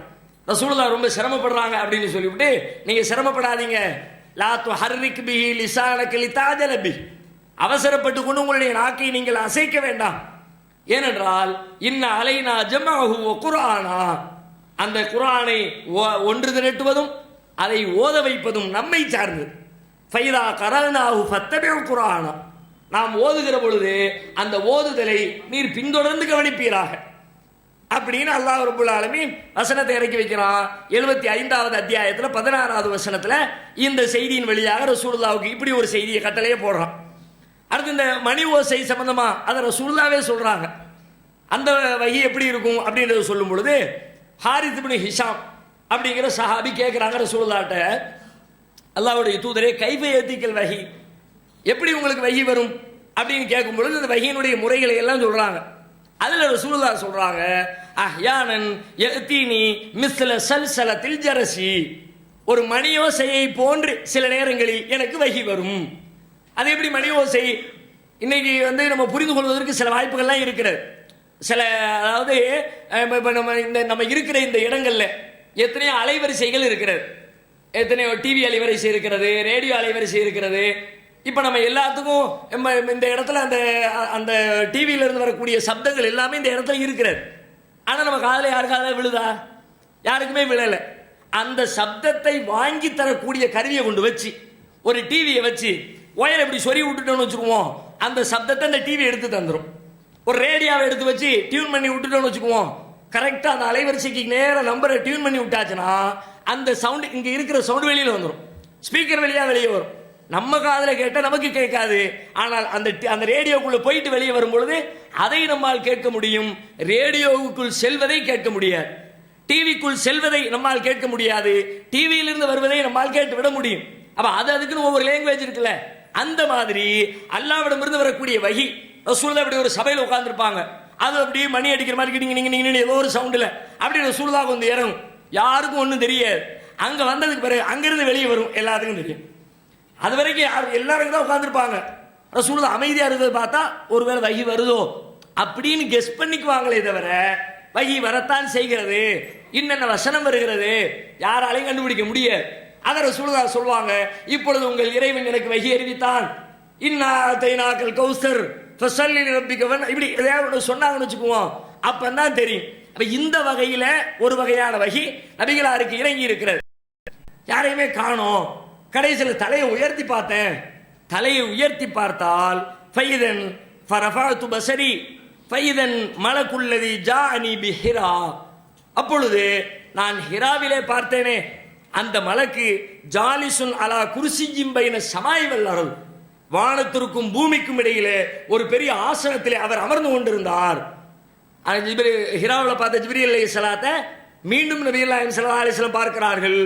Speaker 1: ரசூலுல்லாஹ் ரொம்ப சிரமப்படுறாங்க அப்படின்னு சொல்லிவிட்டு, நீங்க சிரமப்படாதீங்க, லா துஹர்ரிக் பிஹி லிசானக லிதஅஜல பிஹி, அவசரப்பட்டு கொண்டு உங்களுடைய நாக்கை நீங்கள் அசைக்க வேண்டாம். ஏனென்றால் இன்ன அலைனா ஜம்அஹு வ குர்ஆனா, அந்த குர்ஆனை ஒன்று திரட்டுவதும் அதை ஓத வைப்பதும் நம்மை சார்ந்தது. ஃபைதா கரனாஹு ஃபத்தபிஉ குர்ஆனா, நாம் ஓதுகிற பொழுது அந்த ஓதுதலை நீர் பின்தொடர்ந்து கவனிப்பீராக அப்படின்னு அல்லாஹ் ரப்பல் ஆலமீன் வசனத்தை இறக்கி வைக்கிறான். 75வது அத்தியாயத்தில் 16வது வசனத்தில் இந்த செய்தியின் வழியாக ரசூலுல்லாஹ்வுக்கு இப்படி ஒரு செய்தியை கட்டளையே போடுறான். அடுத்து இந்த மணி ஓசை சம்பந்தமா அதை ரசூலுல்லாஹ்வே சொல்றாங்க. அந்த வஹீ எப்படி இருக்கும் அப்படின்றத சொல்லும் பொழுது, ஹாரித் இப்னு ஹிஷாம் அப்படிங்கிற சஹாபி கேட்குறாங்க ரசூலுல்லாஹ்ட்ட, அல்லாஹ்வுடைய தூதரே கைஃப யதீக்கல் வஹீ, எப்படி உங்களுக்கு வஹீ வரும் அப்படின்னு கேட்கும் பொழுது அந்த வஹீனுடைய முறைகளை எல்லாம் சொல்றாங்க. அதில் ரசூலுல்லாஹ் சொல்றாங்க, அஹ்யானன் யஅதீனி மிஸ்ல சல்சலத்தில் ஜரசி, ஒரு மணி ஓசையை போன்று சில நேரங்களில் எனக்கு வஹீ வரும். அது எப்படி மணி ஓசை? இன்னைக்கு வந்து நம்ம புரிந்து கொள்வதற்கு சில வாய்ப்புகள்லாம் இருக்கிறது. சில அதாவது இப்போ நம்ம இருக்கிற இந்த இடங்கள்ல எத்தனையோ அலைவரிசைகள் இருக்கிறது, எத்தனையோ டிவி அலைவரிசை இருக்கிறது, ரேடியோ அலைவரிசை இருக்கிறது. இப்போ நம்ம எல்லாத்துக்கும் இந்த இடத்துல அந்த அந்த டிவியிலிருந்து வரக்கூடிய சப்தங்கள் எல்லாமே இந்த இடத்துல இருக்கிறது. ஆனால் நம்ம காதில் யாருக்காக விழுதா? யாருக்குமே விழலை. அந்த சப்தத்தை வாங்கி தரக்கூடிய கருவியை கொண்டு வச்சு, ஒரு டிவியை வச்சு ஒயர் எப்படி சொறி விட்டுட்டோம்னு வச்சுக்குவோம், அந்த சப்தத்தை அந்த டிவி எடுத்து தந்துடும். ஒரு ரேடியோவை எடுத்து வச்சு டியூன் பண்ணி விட்டுட்டோம்னு வச்சுக்குவோம், கரெக்டாக அந்த அலைவரிசைக்கு நேரம் நம்பரை டியூன் பண்ணி விட்டாச்சுன்னா அந்த சவுண்டு இங்கே இருக்கிற சவுண்டு வெளியில் வந்துடும், ஸ்பீக்கர் வழியாக வெளியே வரும். நம்ம காதில் கேட்டால் நமக்கு கேட்காது, ஆனால் அந்த ரேடியோக்குள்ளே போயிட்டு வெளியே வரும்பொழுது அதை நம்மால் கேட்க முடியும். ரேடியோவுக்குள் செல்வதை கேட்க முடியாது, டிவிக்குள் செல்வதை நம்மால் கேட்க முடியாது, டிவியிலிருந்து வருவதை நம்மால் கேட்டு விட முடியும். அப்போ அதுக்குன்னு ஒவ்வொரு லாங்குவேஜ் இருக்குல்ல, அந்த மாதிரி அல்லாஹ்விடமிருந்து வரக்கூடிய வஹீ ரசூலுல்லாஹ் அப்படி ஒரு சபையில் உட்கார்ந்துருப்பாங்க, அது அப்படியே மணி அடிக்கிற மாதிரி நீங்க ஏதோ ஒரு சவுண்டில் அப்படி ரசூலுல்லாஹ் வந்து இறங்கும், யாருக்கும் ஒன்றும் தெரியாது. அங்கே வந்ததுக்கு பிறகு அங்கிருந்து வெளியே வரும், எல்லாத்துக்கும் தெரியும்.
Speaker 2: அது வரைக்கும் எல்லாரும் தான் உட்காந்துருப்பாங்க. ரசூலுல்லாஹ் அமைதியா இருக்கிறத பார்த்தா ஒருவேளை வஹி வருதோ அப்படின்னு கெஸ் பண்ணிக்குவாங்களே தவிர வஹி வரத்தான் செய்கிறது, இன்னென்ன வசனம் வருகிறது யாராலையும் கண்டுபிடிக்க முடியாது. அதை ரசூலுல்லாஹ் சொல்லுவாங்க, இப்பொழுது உங்கள் இறைவன் எனக்கு வஹி அறிவித்தான், இன்னா தைனாக்கல் கௌசர் ஃபஸல்லி லிரப்பிக, இப்படி எதையாவது சொன்னாங்கன்னு வச்சுக்குவோம், அப்பதான் தெரியும். அப்ப இந்த வகையில ஒரு வகையான வஹி நபிகளாருக்கு இறங்கி இருக்கிறது. யாரையுமே காணோம். கடைசியில் தலையை உயர்த்தி பார்த்தேன். தலையை உயர்த்தி பார்த்தால் ஃபைதன் ஃபரஃபஅது பஸரி ஃபைதன் மலக்குல்லதி ஜாஅனி பிஹிரா, அப்பொழுது நான் ஹிராவிலே பார்த்தேனே அந்த மலக்கு ஜாலிசுன் அலா குர்சியின் பைன ஸமாஇ வல் அர்த், வானத்திற்கும் பூமிக்கும் இடையிலே ஒரு பெரிய ஆசனத்திலே அவர் அமர்ந்து கொண்டிருந்தார். ஹிராவில் பார்த்த ஜிப்ரீல் அலைஹிஸ்ஸலாத்தை மீண்டும் நபிகள் நாயகம் ஸல்லல்லாஹு அலைஹி வஸல்லம் பார்க்கிறார்கள்.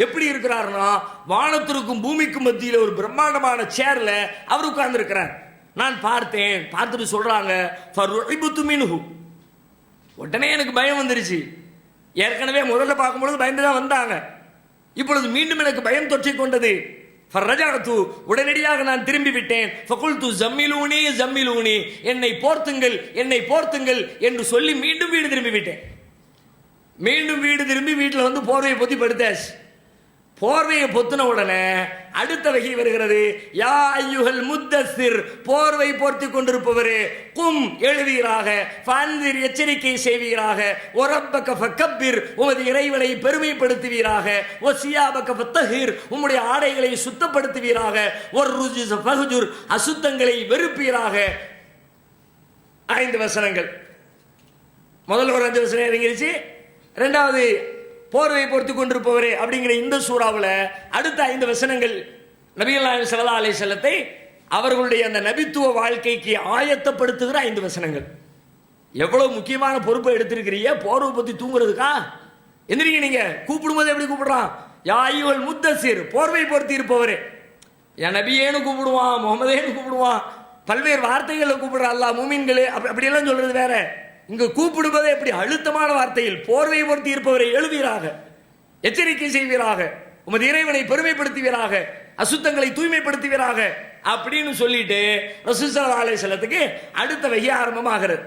Speaker 2: எப்படி இருக்கிறார்னா வானத்திற்கும் பூமிக்கும் மத்தியில் ஒரு பிரம்மாண்டமான சேர்ல அவர் உட்கார்ந்து இருக்கிறார். நான் பார்த்தேன். பார்த்துட்டு சொல்றாங்க, ஃபருஇபுது மின்ஹு, உடனே எனக்கு பயம் வந்துருச்சு. ஏற்கனவே முதல்ல பார்க்கும்பொழுது பயந்து தான் வந்தாங்க, இப்பொழுது மீண்டும் எனக்கு பயம் தொற்றிக் கொண்டது. ஃபர்ரஜஅது, உடனடியாக நான் திரும்பி விட்டேன். ஃபகுல்து ஜம்மிலூனி ஜம்மிலூனி, என்னை போர்த்துங்கள் என்னை போர்த்துங்கள் என்று சொல்லி மீண்டும் வீடு திரும்பி விட்டேன். மீண்டும் வீடு திரும்பி வீட்டில் வந்து போர்வையை பொத்தி படுத்தாச்சு. போர்வையை பொத்தின உடனே அடுத்த வகை வருகிறது, யா ஐயுஹல் முத்தஸ்ஸிர், போர்வை போர்த்தி கொண்டிருப்பவரே, கும் எழுவீராக, ஃபன்திர் எச்சரிக்கை செய்வீராக, ஒரப்பக ஃபக்கப்பிர், உமது இறைவனை பெருமைப்படுத்துவீராக, ஒசியாபக ஃபத்தஹிர், உம்முடைய ஆடைகளை சுத்தப்படுத்துவீராக, ஒரு ருஜிஸ ஃபஹ்ஜுர், அசுத்தங்களை வெறுப்பீராக. 5 வசனங்கள். முதல்ல ஒரு 5 வசனம் இறங்கிருச்சு. ரெண்டாவது போர்வை பொறுத்து கொண்டிருப்பவரே அப்படிங்கிற இந்த சூறாவில் அடுத்த 5 வசனங்கள் நபிகள் நாயகம் ஸல்லல்லாஹு அலைஹி வஸல்லத்தை அவர்களுடைய அந்த நபித்துவ வாழ்க்கைக்கு ஆயத்தப்படுத்துகிற 5 வசனங்கள். எவ்வளவு முக்கியமான பொறுப்பை எடுத்திருக்கிறீங்க, போர்வை பத்தி தூங்குறதுக்கா? எந்திரிங்க, நீங்க கூப்பிடும்போது எப்படி கூப்பிடுறான், யா ஐயுஹல் முத்தஸ்ஸிர், போர்வை பொருத்தி இருப்பவரே. என் நபியேன்னு கூப்பிடுவான், முகமதேன்னு கூப்பிடுவான், பல்வேறு வார்த்தைகளை கூப்பிடுற அல்லாஹ் மூமின்களே அப்படியெல்லாம் சொல்றது வேற. இங்க கூப்பிடுவதே எப்படி அழுத்தமான வார்த்தையில், போர்வை பொருத்தி இருப்பவரை எழுவீராக, எச்சரிக்கை செய்வீராக, உமது இறைவனை பெருமைப்படுத்துவீராக, அசுத்தங்களை தூய்மைப்படுத்துவீராக அப்படின்னு சொல்லிட்டு ரசூல் ஸல்லல்லாஹு அலைஹி வஸல்லத்துக்கு அடுத்த வஹி ஆரம்பமாகிறது.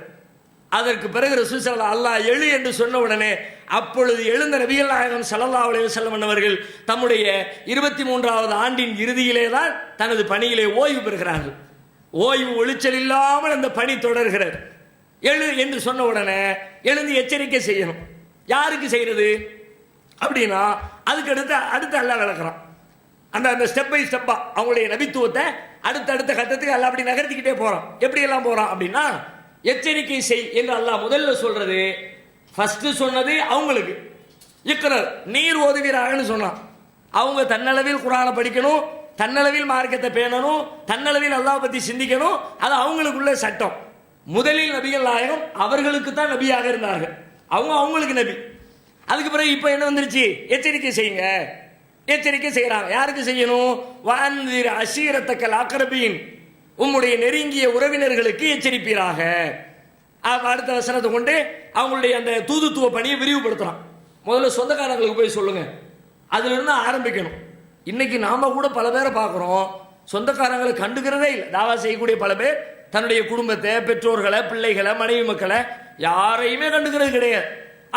Speaker 2: அதற்கு பிறகு ரசூல் ஸல்லல்லாஹு அல்லாஹ் எழு என்று சொன்ன உடனே அப்பொழுது எழுந்த நபிகள் நாயகம் ஸல்லல்லாஹு அலைஹி வஸல்லம் அவர்கள் தம்முடைய 23வது ஆண்டின் இறுதியிலே தான் தனது பணியிலே ஓய்வு பெறுகிறார்கள். ஓய்வு ஒளிச்சல் இல்லாமல் அந்த பணி தொடர்கிறது. எழு என்று சொன்ன உடனே எழுந்து எச்சரிக்கை செய்யணும். யாருக்கு செய்யறது அப்படின்னா அதுக்கு அடுத்து அல்லாஹ் விளக்குறான். அந்த ஸ்டெப் பை ஸ்டெப்பா அவங்களுடைய நபித்துவத்தை அடுத்த கட்டத்துக்கு அல்லாஹ் அப்படி நகர்த்திக்கிட்டே போறான். எப்படி எல்லாம் போறான் அப்படின்னா, எச்சரிக்கை செய் என்று அல்லாஹ் முதல்ல சொல்றது, ஃபர்ஸ்ட் சொன்னது அவங்களுக்கு இக்ரர், நீர் ஓதுவீராகன்னு சொன்னான். அவங்க தன்னளவில் குர்ஆனை படிக்கணும், தன்னளவில் மார்க்கத்தை பேணணும், தன்னளவில் அல்லாஹ் பத்தி சிந்திக்கணும். அது அவங்களுக்குள்ள சட்டம். முதலில் நபிகள் நாயகம் அவர்களுக்கு தான் நபியாக இருந்தார்கள், அவங்களுக்கு நபி. அதுக்கு பிறகு இப்ப என்ன வந்துருச்சு, எச்சரிக்கை செய்யுங்க. எச்சரிக்கை செய்யறாங்க. யாருக்கு செய்யணும், வஅன்திர் அஷீரத்தக்கல் அக்ரபீன், உம்முடைய நெருங்கிய உறவினர்களுக்கு எச்சரிப்பீராக. அடுத்த வசனத்தை கொண்டு அவங்களுடைய அந்த தூதுத்துவ பணியை விரிவுபடுத்துறான். முதல்ல சொந்தக்காரங்களுக்கு போய் சொல்லுங்க, அதுல இருந்து ஆரம்பிக்கணும். இன்னைக்கு நாம கூட பல பேரை பார்க்கிறோம், சொந்தக்காரங்களை கண்டுக்கிறதே இல்லை. தாவா செய்யக்கூடிய பல பேர் தன்னுடைய குடும்பத்தை, பெற்றோர்களை, பிள்ளைகளை, மனைவி மக்களை யாரையுமே கண்டுக்கிறது கிடையாது.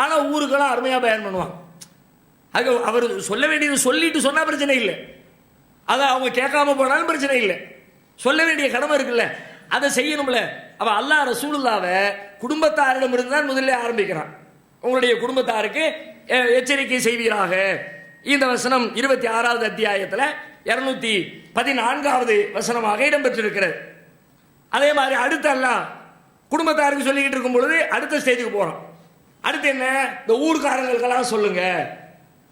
Speaker 2: ஆனா ஊருக்கெல்லாம் அருமையா பயன் பண்ணுவாங்க. அது அவர் சொல்ல வேண்டியது சொல்லிட்டு சொன்னா பிரச்சனை இல்லை, அதை அவங்க கேட்காம போனாலும் பிரச்சனை இல்லை. சொல்ல வேண்டிய கடமை இருக்குல்ல, அதை செய்யணும்ல. அவ அல்லாஹ் ரசூலுல்லாவை குடும்பத்தாரிடம் இருந்து தான் முதல்ல ஆரம்பிக்கிறான். உங்களுடைய குடும்பத்தாருக்கு எச்சரிக்கை செய்வீராக. இந்த வசனம் 26வது அத்தியாயத்தில் 214வது வசனமாக இடம்பெற்றிருக்கிறது. அதே மாதிரி அடுத்து அல்லாஹ் குடும்பத்தாருக்கு சொல்லிக்கிட்டு இருக்கும் பொழுது அடுத்த ஸ்டேஜுக்கு போறோம். அடுத்து என்ன, இந்த ஊர்க்காரங்களுக்கெல்லாம் சொல்லுங்க,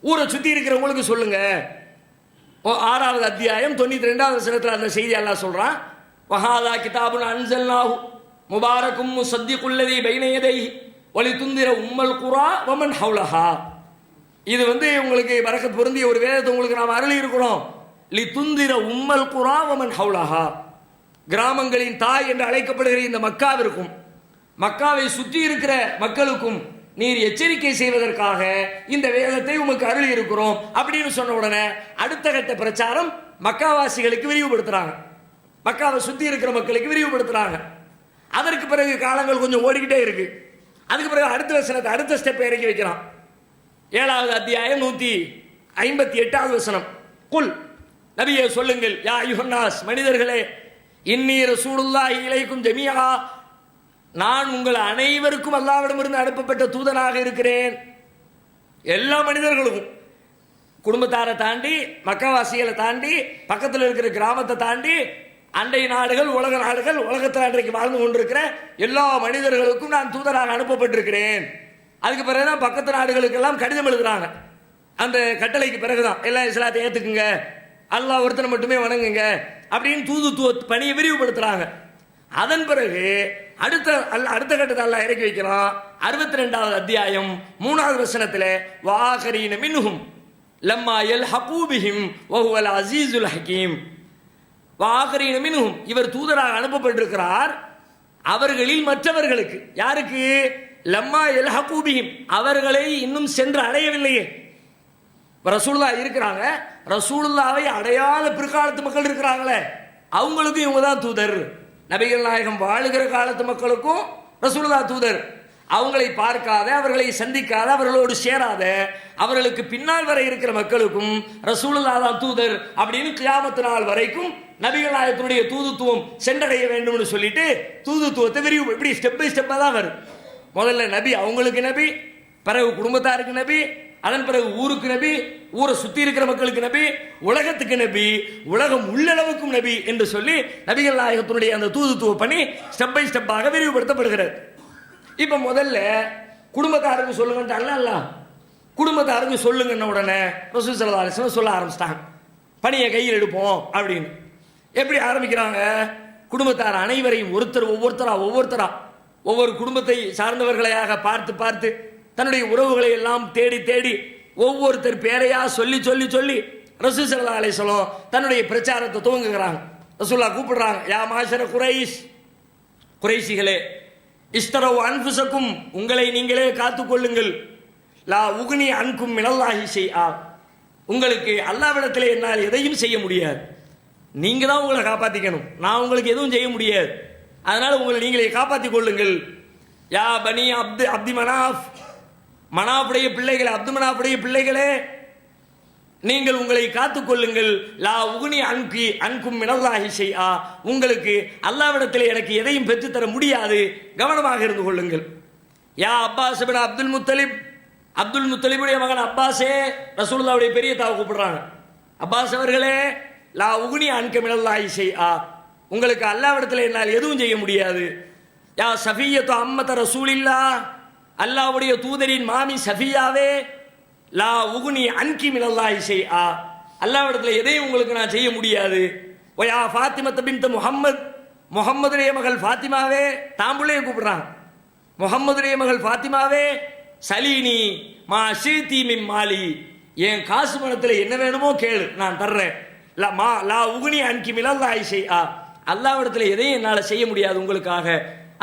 Speaker 2: ஊரை சுத்தி இருக்கிறவங்களுக்கு சொல்லுங்க. 6வது அத்தியாயம் 92வது வசனத்தில் அந்த செய்தி அல்லாஹ் சொல்றான், வஹாதா கிதாபுன் அன்ஸல்னாஹு முபாரக்கும் முஸத்திகுல்லதி பைன யதைஹி வலிதுந்திர உம்மல் குரா வமன் ஹவ்லஹா. இது உங்களுக்கு பரக்கத் பொருந்திய ஒரு வேதத்தை உங்களுக்கு நாம் அருளி இருக்கிறோம். லிதுந்திர உம்மல் குரா வமன் ஹவ்லஹா, கிராமங்களின் தாய் என்று அழைக்கப்படுகிற இந்த மக்காவிற்கும் மக்காவை சுற்றி இருக்கிற மக்களுக்கும் நீர் எச்சரிக்கை செய்வதற்காக இந்த வேதத்தை உமக்கு அருளி இருக்கிறோம் அப்படின்னு சொன்ன உடனே அடுத்த கட்ட பிரச்சாரம் மக்காவாசிகளுக்கு விரிவுபடுத்துறாங்க, மக்காவை சுத்தி இருக்கிற மக்களுக்கு விரிவுபடுத்துறாங்க. அதற்கு பிறகு காலங்கள் கொஞ்சம் ஓடிக்கிட்டே இருக்கு. அதுக்கு பிறகு அடுத்த வசனத்தை அடுத்த ஸ்டெப் இறக்கி வைக்கிறான். 7வது அத்தியாயம் 158வது வசனம். குல், நபியே சொல்லுங்கள், யா அய்யுஹன்னாஸ், மனிதர்களே, இன்னீ ரசூலுல்லாஹி இலைக்கும் ஜமீஆ, நான் உங்கள் அனைவருக்கும் அல்லாஹ்விடமிருந்து அனுப்பப்பட்ட தூதனாக இருக்கிறேன். எல்லா மனிதர்களுக்கும், குடும்பத்தாரை தாண்டி, மக்காவாசிகளை தாண்டி, பக்கத்தில் இருக்கிற கிராமத்தை தாண்டி, அண்டை நாடுகள், உலக நாடுகள், உலகத்தில் அன்றைக்கு வாழ்ந்து கொண்டிருக்கிற எல்லா மனிதர்களுக்கும் நான் தூதராக அனுப்பப்பட்டிருக்கிறேன். அதுக்கு பிறகுதான் பக்கத்து நாடுகளுக்கெல்லாம் கடிதம் எழுதுறாங்க. அந்த கட்டளைக்கு பிறகுதான் எல்லாம் இஸ்லாத்தை ஏத்துக்குங்க, அல்லாஹ் ஒருத்தனை மட்டுமே வணங்குங்க அப்படின்னு தூதுத்துவ பணியை விரிவுபடுத்துறாங்க. அதன் பிறகு அடுத்த கட்டத்தை அல்லாஹ் இறக்கி வைக்கிறான். 62வது அத்தியாயம் 3வது வசனத்தில், வாகரீன மின்ஹும் லம்மா யல்ஹகு பிஹிம் வஹுவல் அஸீஸுல் ஹகீம். வாகரீன மின்ஹும், இவர் தூதராக அனுப்பப்பட்டிருக்கிறார் அவர்களில் மற்றவர்களுக்கு. யாருக்கு? லம்மா யல்ஹகு பிஹிம், அவர்களை இன்னும் சென்று அடையவில்லையே. ரசூலுல்லாஹ் இருக்கிறாங்க, ரசூலுல்லாவை அடையாத பிற்காலத்து மக்கள் இருக்கிறாங்களே, அவங்களுக்கும் இவங்க தான் தூதர். நபிகள் நாயகம் வாழுகிற காலத்து மக்களுக்கும் ரசூலுல்லாஹ் தூதர். அவங்களை பார்க்காத, அவர்களை சந்திக்காத, அவர்களோடு சேராத, அவர்களுக்கு பின்னால் வரை இருக்கிற மக்களுக்கும் ரசூலுல்லாஹ் தான் தூதர் அப்படின்னு கியாமத்து நாள் வரைக்கும் நபிகள் நாயகத்தினுடைய தூதுத்துவம் சென்றடைய வேண்டும்னு சொல்லிட்டு தூதுத்துவத்தை விரிவு இப்படி ஸ்டெப் பை ஸ்டெப்பாக தான் வரும். முதல்ல நபி அவங்களுக்கு நபி, பிறகு குடும்பத்தாருக்கு நபி, அதன் பிறகு ஊருக்கு நபி, ஊரை சுத்தி இருக்கிற மக்களுக்கு நபி, உலகத்துக்கு நபி, உலகம் உள்ளளவுக்கும் நபி என்று சொல்லி நபிகள் நாயகத்தினுடைய அந்த தூதுத்துவ பணி ஸ்டெப் பை ஸ்டெப்பாக விரிவுபடுத்தப்படுகிறது. இப்ப முதல்ல குடும்பத்தாருக்கு சொல்லுங்கன்றாங்கல்ல, குடும்பத்தாருக்கு சொல்லுங்கன்ன உடனே ரசூல் ஸல்லல்லாஹு அலைஹி வஸல்லம் சொல்ல ஆரம்பிச்சிட்டாங்க, பணியை கையில் எடுப்போம் அப்படின்னு. எப்படி ஆரம்பிக்கிறாங்க? குடும்பத்தார் அனைவரையும் ஒவ்வொருத்தரா ஒவ்வொரு குடும்பத்தை சார்ந்தவர்களையாக பார்த்து பார்த்து தன்னுடைய உறவுகளை எல்லாம் தேடி தேடி ஒவ்வொருத்தர் பேரையா சொல்லி சொல்லி சொல்லி ரசூல் ஸல்லல்லாஹு அலைஹி வஸல்லம் தன்னுடைய பிரச்சாரத்தை துவங்குகிறாங்க. ரசூலுல்லாஹ் கூப்பிடுறாங்க, யா மாஷர குரைஷ், குறைஷிகளே, இஸ்தரவு அன்ஃபுஸக்கும், உங்களை நீங்களே காத்துக்கொள்ளுங்கள், லா உக்னி அன்கும் மினல்லாஹி ஷைஆ, உங்களுக்கு அல்லாஹ்விடத்திலே என்னால் எதையும் செய்ய முடியாது, நீங்க தான் உங்களை காப்பாற்றிக்கணும், நான் உங்களுக்கு எதுவும் செய்ய முடியாது, அதனால உங்களை நீங்களே காப்பாற்றிக் கொள்ளுங்கள். யா பனி அப்தி மனாஃப், மனாஃபுடைய பிள்ளைகளே, அப்து மனாஃபுடைய பிள்ளைகளே, நீங்கள் உங்களை காத்துக்கொள்ளுங்கள், லா உக்னி அன்கும் மினல்லாஹி ஷைஆ, உங்களுக்கு அல்லாஹ்விடத்தில் எனக்கு எதையும் பெற்றுத்தர முடியாது, கவனமாக இருந்து கொள்ளுங்கள். யா அப்பாஸ் இப்னு அப்துல் முத்தலிப், அப்துல் முத்தலிபுடைய மகன் அப்பாஸே, ரசூலுல்லாஹ்வுடைய பெரிய தாவை கூப்பிடுறாங்க, அப்பாஸ் அவர்களே, லா உக்னி அன்க மினல்லாஹி ஷைஆ, உங்களுக்கு அல்லாஹ்விடத்தில் என்னால் எதுவும் செய்ய முடியாது. யா சஃபிய்யத்து அம்மத ரசூலில்லாஹ், அல்லாஹ்வுடைய தூதரின் மாமி சஃபியாவே, லா உகுனி அன்கி மினல்லாஹி ஷைஆ, அல்லாஹ்விடத்தில் எதையும் உங்களுக்கு நான் செய்ய முடியாது. ஒயா ஃபாத்திமத்து பின்த் முஹம்மத், முஹம்மதுடைய மகள் ஃபாத்திமாவே, தாம்புள்ளையே கூப்பிடுறாங்க, முஹம்மதுடைய மகள் ஃபாத்திமாவே, சலீனி மா ஷீதி மின் மாலி, என் காசு பணத்தில் என்ன வேணுமோ கேளு, நான் தர்றேன். லா உகுனி அன்கி மினல்லாஹி ஷைஆ, அல்லாஹ்விடத்தில் எதையும் என்னால் செய்ய முடியாது உங்களுக்காக,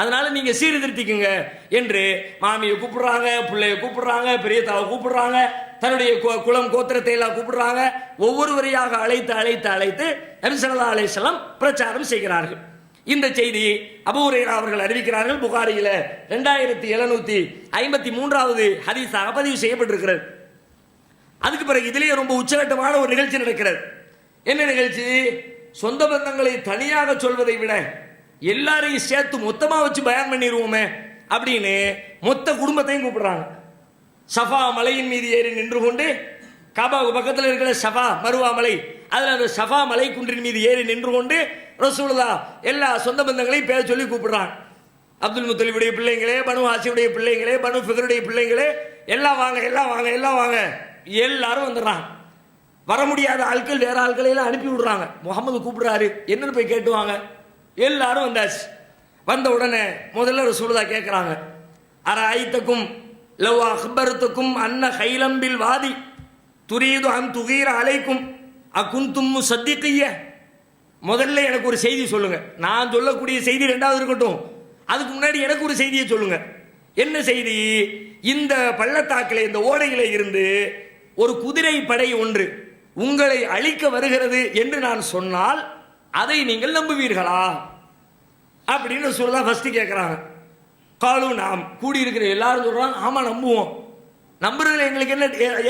Speaker 2: அதனால நீங்க சீர்திருத்திக்குங்க என்று மாமியை கூப்பிடுறாங்க, பிள்ளைய கூப்பிடுறாங்க, பெரியத்தாவை கூப்பிடுறாங்க, தன்னுடைய குலம் கோத்திரத்தை எல்லாம் கூப்பிடுறாங்க. ஒவ்வொருவரையாக அழைத்து அழைத்து அழைத்து நபி ஸல்லல்லாஹு அலைஹி வஸல்லம் பிரச்சாரம் செய்கிறார்கள். இந்த செய்தி அபூ ஹுரைரா அவர்கள் அறிவிக்கிறார்கள். புகாரியில 2753வது ஹதீஸாக பதிவு செய்யப்பட்டிருக்கிறது. அதுக்கு பிறகு இதிலேயே ரொம்ப உச்சகட்டமான ஒரு நிகழ்ச்சி நடக்கிறது. என்ன நிகழ்ச்சி? சொந்த பந்தங்களை தனியாக சொல்வதை விட எல்லாரையும் சேர்த்து மொத்தமா வச்சு பயான் பண்ணிடுவோமே அப்படின்னு மொத்த குடும்பத்தையும் கூப்பிடுறாங்க. சஃபா மலையின் மீது ஏறி நின்று கொண்டு, காபாவுக்கு பக்கத்தில் இருக்கிற சஃபா மருவா மலை, அதில் அந்த சஃபா மலை குன்றின் மீது ஏறி நின்று கொண்டு ரசூலுல்லாஹ் எல்லா சொந்த பந்தங்களையும் பேர் சொல்லி கூப்பிடுறாங்க. அப்துல் முத்தலிபுடைய பிள்ளைங்களே, பனு ஹாஷிமுடைய பிள்ளைங்களே, பனு ஃபிக்ருடைய பிள்ளைங்களே, எல்லாம் வாங்க எல்லாம் வாங்க எல்லாம் வாங்க, எல்லாரும் வந்துடுறாங்க. வர முடியாத ஆட்கள் வேற ஆட்களையெல்லாம் அனுப்பி விடுறாங்க. முகமது கூப்பிடுறாரு, என்னன்னு போய் கேட்டுவாங்க. எல்லாரும் வந்தாச்சு. வந்த உடனே முதல்ல ரசூலுல்லாஹ் கேட்கிறாங்க, அர ஐத்தக்கும் லவ் அக்பர்துக்கும் அன்ன கைலம்பில் வாதி துரீது அன் துகீர அலைக்கும் அகுந்தும் முஸத்திகிய, முதல்ல எனக்கு ஒரு செய்தி சொல்லுங்க, நான் சொல்லக்கூடிய செய்தி ரெண்டாவது இருக்கட்டும், அதுக்கு முன்னாடி எனக்கு ஒரு செய்தியை சொல்லுங்க. என்ன செய்தி? இந்த பள்ளத்தாக்கிலே, இந்த ஓடையில இருந்து ஒரு குதிரை படை ஒன்று உங்களை அழிக்க வருகிறது என்று நான் சொன்னால் அதை நீங்கள் நம்புவீர்களா அப்படின்னு ரசூலுல்லாஹ் ஃபர்ஸ்ட் கேட்குறாங்க. காலு நாம் கூடியிருக்கிற எல்லாரும் சொல்றாங்க ஆமா நம்புவோம். நம்புறதுல எங்களுக்கு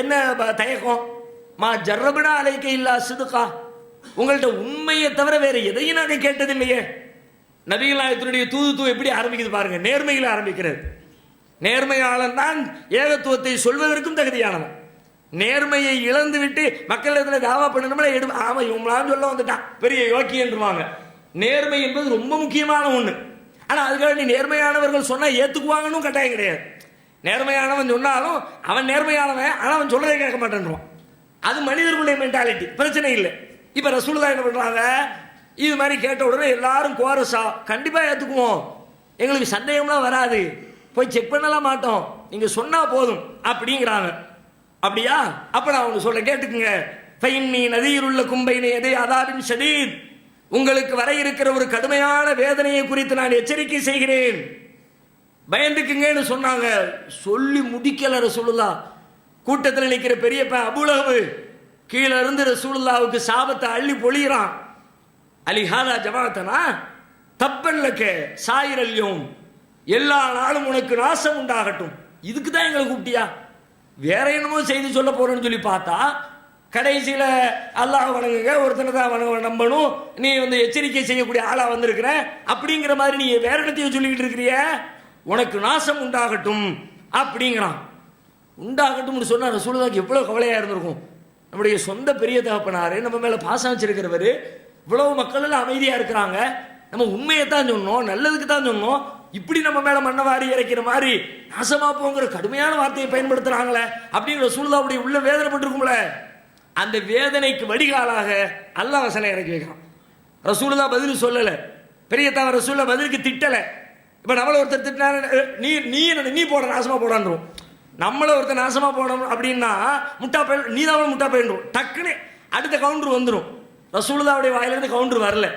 Speaker 2: என்ன தயக்கம்? மா ஜர்ரபுனா அலைக்க இல்லா சிதுகா, உங்கள்கிட்ட உண்மையை தவிர வேற எதையும் நாங்கள் கேட்டது இல்லையே. நபிகள் நாயகத்தினுடைய தூதுத்துவம் எப்படி ஆரம்பிக்குது பாருங்க, நேர்மையில் ஆரம்பிக்கிறது. நேர்மையாளன் தான் ஏகத்துவத்தை சொல்வதற்கும் தகுதியானவன். நேர்மையை இழந்து விட்டு மக்களிடத்தில் தாவா பண்ணணும்னா ஆமா இவங்களாம் சொல்ல வந்துட்டான் பெரிய யோக்கியன்றுவாங்க. நேர்மை என்பது ரொம்ப முக்கியமான ஒன்று. ஆனால் அதுக்காக நீ நேர்மையானவர்கள் சொன்னால் ஏற்றுக்குவாங்கன்னு கட்டாயம் கிடையாது. நேர்மையானவன் சொன்னாலும் அவன் நேர்மையானவன், ஆனால் அவன் சொல்றதை கேட்க மாட்டேன்றான். அது மனிதர்களுடைய மென்டாலிட்டி, பிரச்சனை இல்லை. இப்போ ரசூலுல்லாஹ் என்ன பண்ணுறாங்க, இது மாதிரி கேட்ட உடனே எல்லாரும் கோரஸா கண்டிப்பாக ஏற்றுக்குவோம், எங்களுக்கு சந்தேகம்லாம் வராது, போய் செக் பண்ணலாம் மாட்டோம், நீங்கள் சொன்னால் போதும் அப்படிங்கிறாங்க. அப்படியா? அப்போ நான் ஒன்று சொல்ல கேட்டுக்குங்க. ஃபைன்னி நதீருள்ள கும்பைனை எதை அதாபின் ஷதீத், உங்களுக்கு வர இருக்கிற ஒரு கடுமையான வேதனையை குறித்து நான் எச்சரிக்கை செய்கிறேன், பயந்துக்குங்கன்னு சொன்னாங்க. சொல்லி முடிக்கல ரசூலுல்லாஹ். கூட்டத்தில் நிற்கிற பெரிய அபூலஹப் கீழே இருந்து ரசூலுல்லாஹ்வுக்கு சாபத்தை அள்ளி பொழிகிறான். அலிஹாதா ஜமாத்தனா தப்பல்லக்க சாயிரல்யும், எல்லா நாளும் உனக்கு நாசம் உண்டாகட்டும். இதுக்கு தான் எங்களை கூப்பிட்டியா? வேற என்னமோ செய்தி சொல்ல போறேன்னு சொல்லி பார்த்தா கடைசியில் அல்லாஹ் வணங்குங்க, ஒருத்தனை தான் வணங்க நம்பணும், நீ எச்சரிக்கை செய்யக்கூடிய ஆளா வந்திருக்கிற அப்படிங்கிற மாதிரி நீ வேற இடத்தையும் சொல்லிக்கிட்டு இருக்கிறிய, உனக்கு நாசம் உண்டாகட்டும் அப்படிங்கிறான். உண்டாகட்டும் சொன்னா ரசூலுல்லாஹ்க்கு எவ்வளவு கவலையா இருந்திருக்கும். நம்முடைய சொந்த பெரிய தகப்பனாரு நம்ம மேல பாசம் வச்சிருக்கிறவரு, இவ்வளவு மக்கள் எல்லாம் அமைதியா இருக்கிறாங்க, நம்ம உண்மையை தான் சொன்னோம், நல்லதுக்கு தான் சொன்னோம், இப்படி நம்ம மேல மண்ணவாரி இறைக்கிற மாதிரி நாசமா போங்கிற கடுமையான வார்த்தையை பயன்படுத்துறாங்களே அப்படின்னு ரசூலுல்லாஹ்வுடைய உள்ள வேதனைப்பட்டிருக்கும்ல. அந்த வேதனைக்கு வடிகாலாக அல்லாஹ் வசனம் இறக்கி வைக்கிறான். ரசூலுல்லாஹ் பதில் சொல்லல, பெரிய தவறு ரசூலுல்லாஹ் பதிலுக்கு திட்டல. இப்ப நம்மள ஒருத்தர் திட்டினாரு, நீ நீ நீ போட நாசமா போடான்றோம். நம்மள ஒருத்தர் நாசமா போடணும் அப்படின்னா முட்டா பையன், நீ தான் முட்டா பையன்றோம். டக்குன்னு அடுத்த கவுண்டர் வந்துடும். ரசூலுல்லாஹ்வுடைய வாயிலிருந்து கவுண்டர் வரல.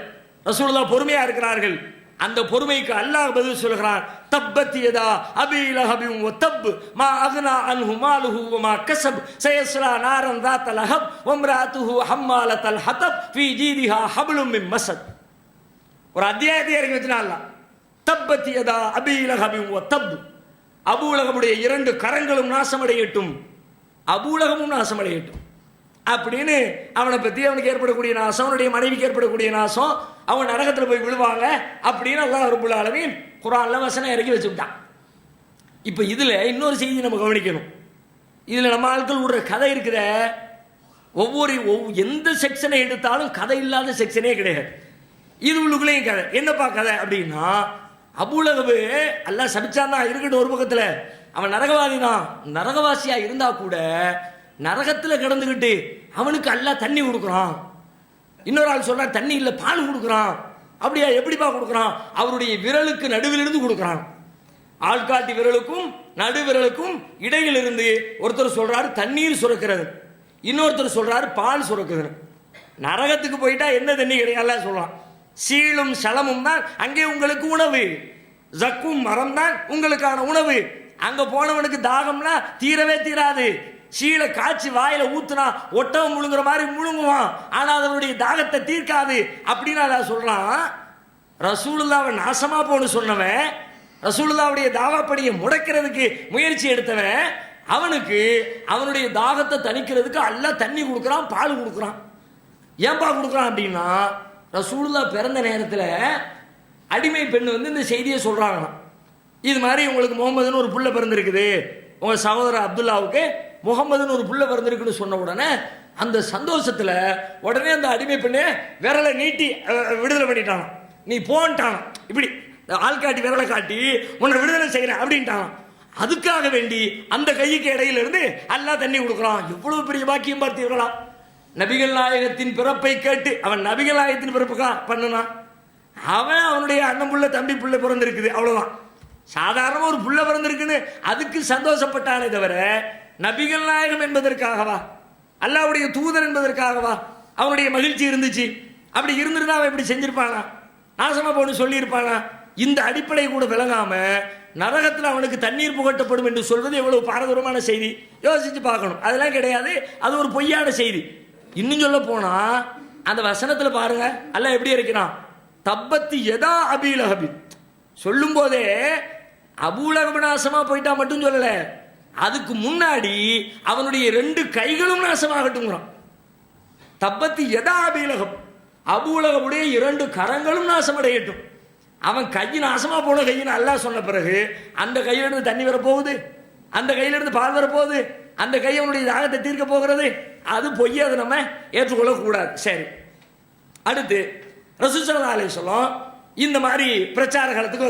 Speaker 2: ரசூலுல்லாஹ் பொறுமையா இருக்கிறார்கள். அந்த பொறுமைக்கு அல்லாஹ் பதில் சொல்கிறான். தப்பத் யதா அபீ லஹபின் வ தப் மா அக்னா அன்ஹு மாலுஹு வ மா கஸப் சயஸ்லா நாரன் ذات லஹப் வ இம்ராஅத்துஹு ஹம்மாலத்தல் ஹதப் ஃபீ ஜீதிஹா ஹப்லும் மின் மஸத். ஒரு அத்தியாயத்தை இறக்கி வச்சான் அல்லாஹ். தப்பத் யதா அபீ லஹபின் வ தப், அபூலகமுடைய இரண்டு கரங்களும் நாசமடையட்டும், அபூலகமும் நாசமடையட்டும் அப்படின்னு அவனை பற்றி அவனுக்கு ஏற்படக்கூடிய நாசம், அவனுடைய மனைவிக்கு ஏற்படக்கூடிய நாசம், அவன் நரகத்தில் போய் விழுவாங்க அப்படின்னு அல்லாஹ் ரப்புல் ஆலமீன் குர்ஆன்ல வசனம் இறக்கி வச்சுட்டான். இப்போ இதில் இன்னொரு செய்தி நம்ம கவனிக்கணும். இதில் நம்ம ஆட்கள் விடுற கதை இருக்குத, எந்த செக்ஷனை எடுத்தாலும் கதை இல்லாத செக்ஷனே கிடையாது. இது உள்ளுக்குள்ளேயும் கதை. என்னப்பா கதை அப்படின்னா, அபூலகபு அல்லாஹ் சபிச்சான் தான் இருக்கட்டும் ஒரு பக்கத்தில், அவன் நரகவாதி தான். நரகவாசியா இருந்தா கூட நரகத்தில் கிடந்துக்கிட்டு அவனுக்கு அல்லாஹ் தண்ணி கொடுக்குறான். இன்னொரு ஆள் சொல்றான் தண்ணி இல்லை பால் கொடுக்குறான். அப்படியா? எப்படிப்பா கொடுக்குறான்? அவருடைய விரலுக்கு நடுவிலிருந்து கொடுக்குறான். ஆள்காட்டி விரலுக்கும் நடு விரலுக்கும் இடையில் இருந்து ஒருத்தர் சொல்றாரு தண்ணீர் சுரக்கிறது, இன்னொருத்தர் சொல்றாரு பால் சுரக்குது. நரகத்துக்கு போயிட்டா என்ன தண்ணி கிடையாது சொல்றான். சீலும் சலமும் தான் அங்கே உங்களுக்கு உணவு, ஜக்கும் மரம் தான் உங்களுக்கான உணவு. அங்க போனவனுக்கு தாகம்னா தீரவே தீராது. சீலை காய்ச்சி வாயில ஊத்துனா ஒட்டகம் முழுங்குற மாதிரி முழுங்குவான், ஆனா அதனுடைய தாகத்தை தீர்க்காது அப்படின்னு அதான் சொல்றான். ரசூலுல்லாஹ்வை நாசமா போன்னு சொன்னவன், ரசூலுல்லாஹ்வுடைய தாவாப்படியை முடக்கிறதுக்கு முயற்சி எடுத்தவன், அவனுக்கு அவனுடைய தாகத்தை தணிக்கிறதுக்கு அல்லாஹ் தண்ணி கொடுக்குறான், பால் கொடுக்குறான். ஏன்பா கொடுக்குறான் அப்படின்னா, ரசூலுல்லாஹ் பிறந்த நேரத்தில் அடிமை பெண் இந்த செய்தியை சொல்றாங்களாம். இது மாதிரி உங்களுக்கு முகமதுன்னு ஒரு புள்ள பிறந்திருக்குது, உங்க சகோதரர் அப்துல்லாவுக்கு முகமதுன்னு ஒரு புள்ள பிறந்திருக்குன்னு சொன்ன உடனே அந்த சந்தோஷத்துல உடனே அந்த அடிமை பெண்ணு விரலை நீட்டி விடுதலை பண்ணிட்டான். நீ போன்ட்டான், இப்படி ஆள்காட்டி விரலை காட்டி உன்னை விடுதலை செய்யறேன் அப்படின்ட்டான். அதுக்காக வேண்டி அந்த கைக்கு இடையில இருந்து அல்லாஹ் தண்ணி கொடுக்குறான். எவ்வளவு பெரிய பாக்கியம் பார்த்தீர்களா? நபிகள் நாயகத்தின் பிறப்பை கேட்டு அவன் நபிகள் நாயகத்தின் பிறப்புக்கா பண்ணுனான். அவன் அவனுடைய அண்ணன் புள்ள தம்பி புள்ள பிறந்திருக்குது, அவ்வளவுதான். சாதாரண ஒரு புள்ள பிறந்திருக்குன்னு அதுக்கு சந்தோஷப்பட்டானே தவிர நபிகள் நாயகம் என்பதற்காகவா, அல்லாஹ்வுடைய தூதர் என்பதற்காகவா அவனுடைய மகிழ்ச்சி இருந்துச்சு? அப்படி இருந்திருந்தா அவன் இப்படி செஞ்சிருப்பானா? நாசமா போன்னு சொல்லியிருப்பானா? இந்த அடிப்படை கூட விளங்காம நரகத்தில் அவனுக்கு தண்ணீர் புகட்டப்படும் என்று சொல்வது எவ்வளவு பாரதூரமான செய்தி, யோசிச்சு பார்க்கணும். அதெல்லாம் கிடையாது, அது ஒரு பொய்யான செய்தி. இன்னும் சொல்ல போனா அந்த வசனத்துல பாருங்க அல்லாஹ் எப்படி இருக்கிறான், தப்பத்தி எதா அபீலஹபி சொல்லும் போதே அபூலகப் நாசமா போயிட்டா மட்டும் சொல்லல, அதுக்கு முன்னாடி அவனுடைய 2 கைகளும் நாசமாகட்டும்ங்கிறான். தப்பத்தி எதா அபீலகப், அபூலகபுடைய 2 கரங்களும் நாசமடையட்டும். அவன் கை நாசமா போன கையின்னு அல்லாஹ் சொன்ன பிறகு அந்த கையிலிருந்து தண்ணி வர போகுது, அந்த கையிலிருந்து பால் வர போகுது, அந்த கை அவனுடைய தாகத்தை தீர்க்க போகிறது. அது பொய், அதை நம்ம ஏற்றுக்கொள்ள கூடாது. சரி, அடுத்து ரசூல் ஸல்லல்லாஹு அலைஹி வஸல்லம் இந்த மாதிரி பிரச்சார காலத்துக்கு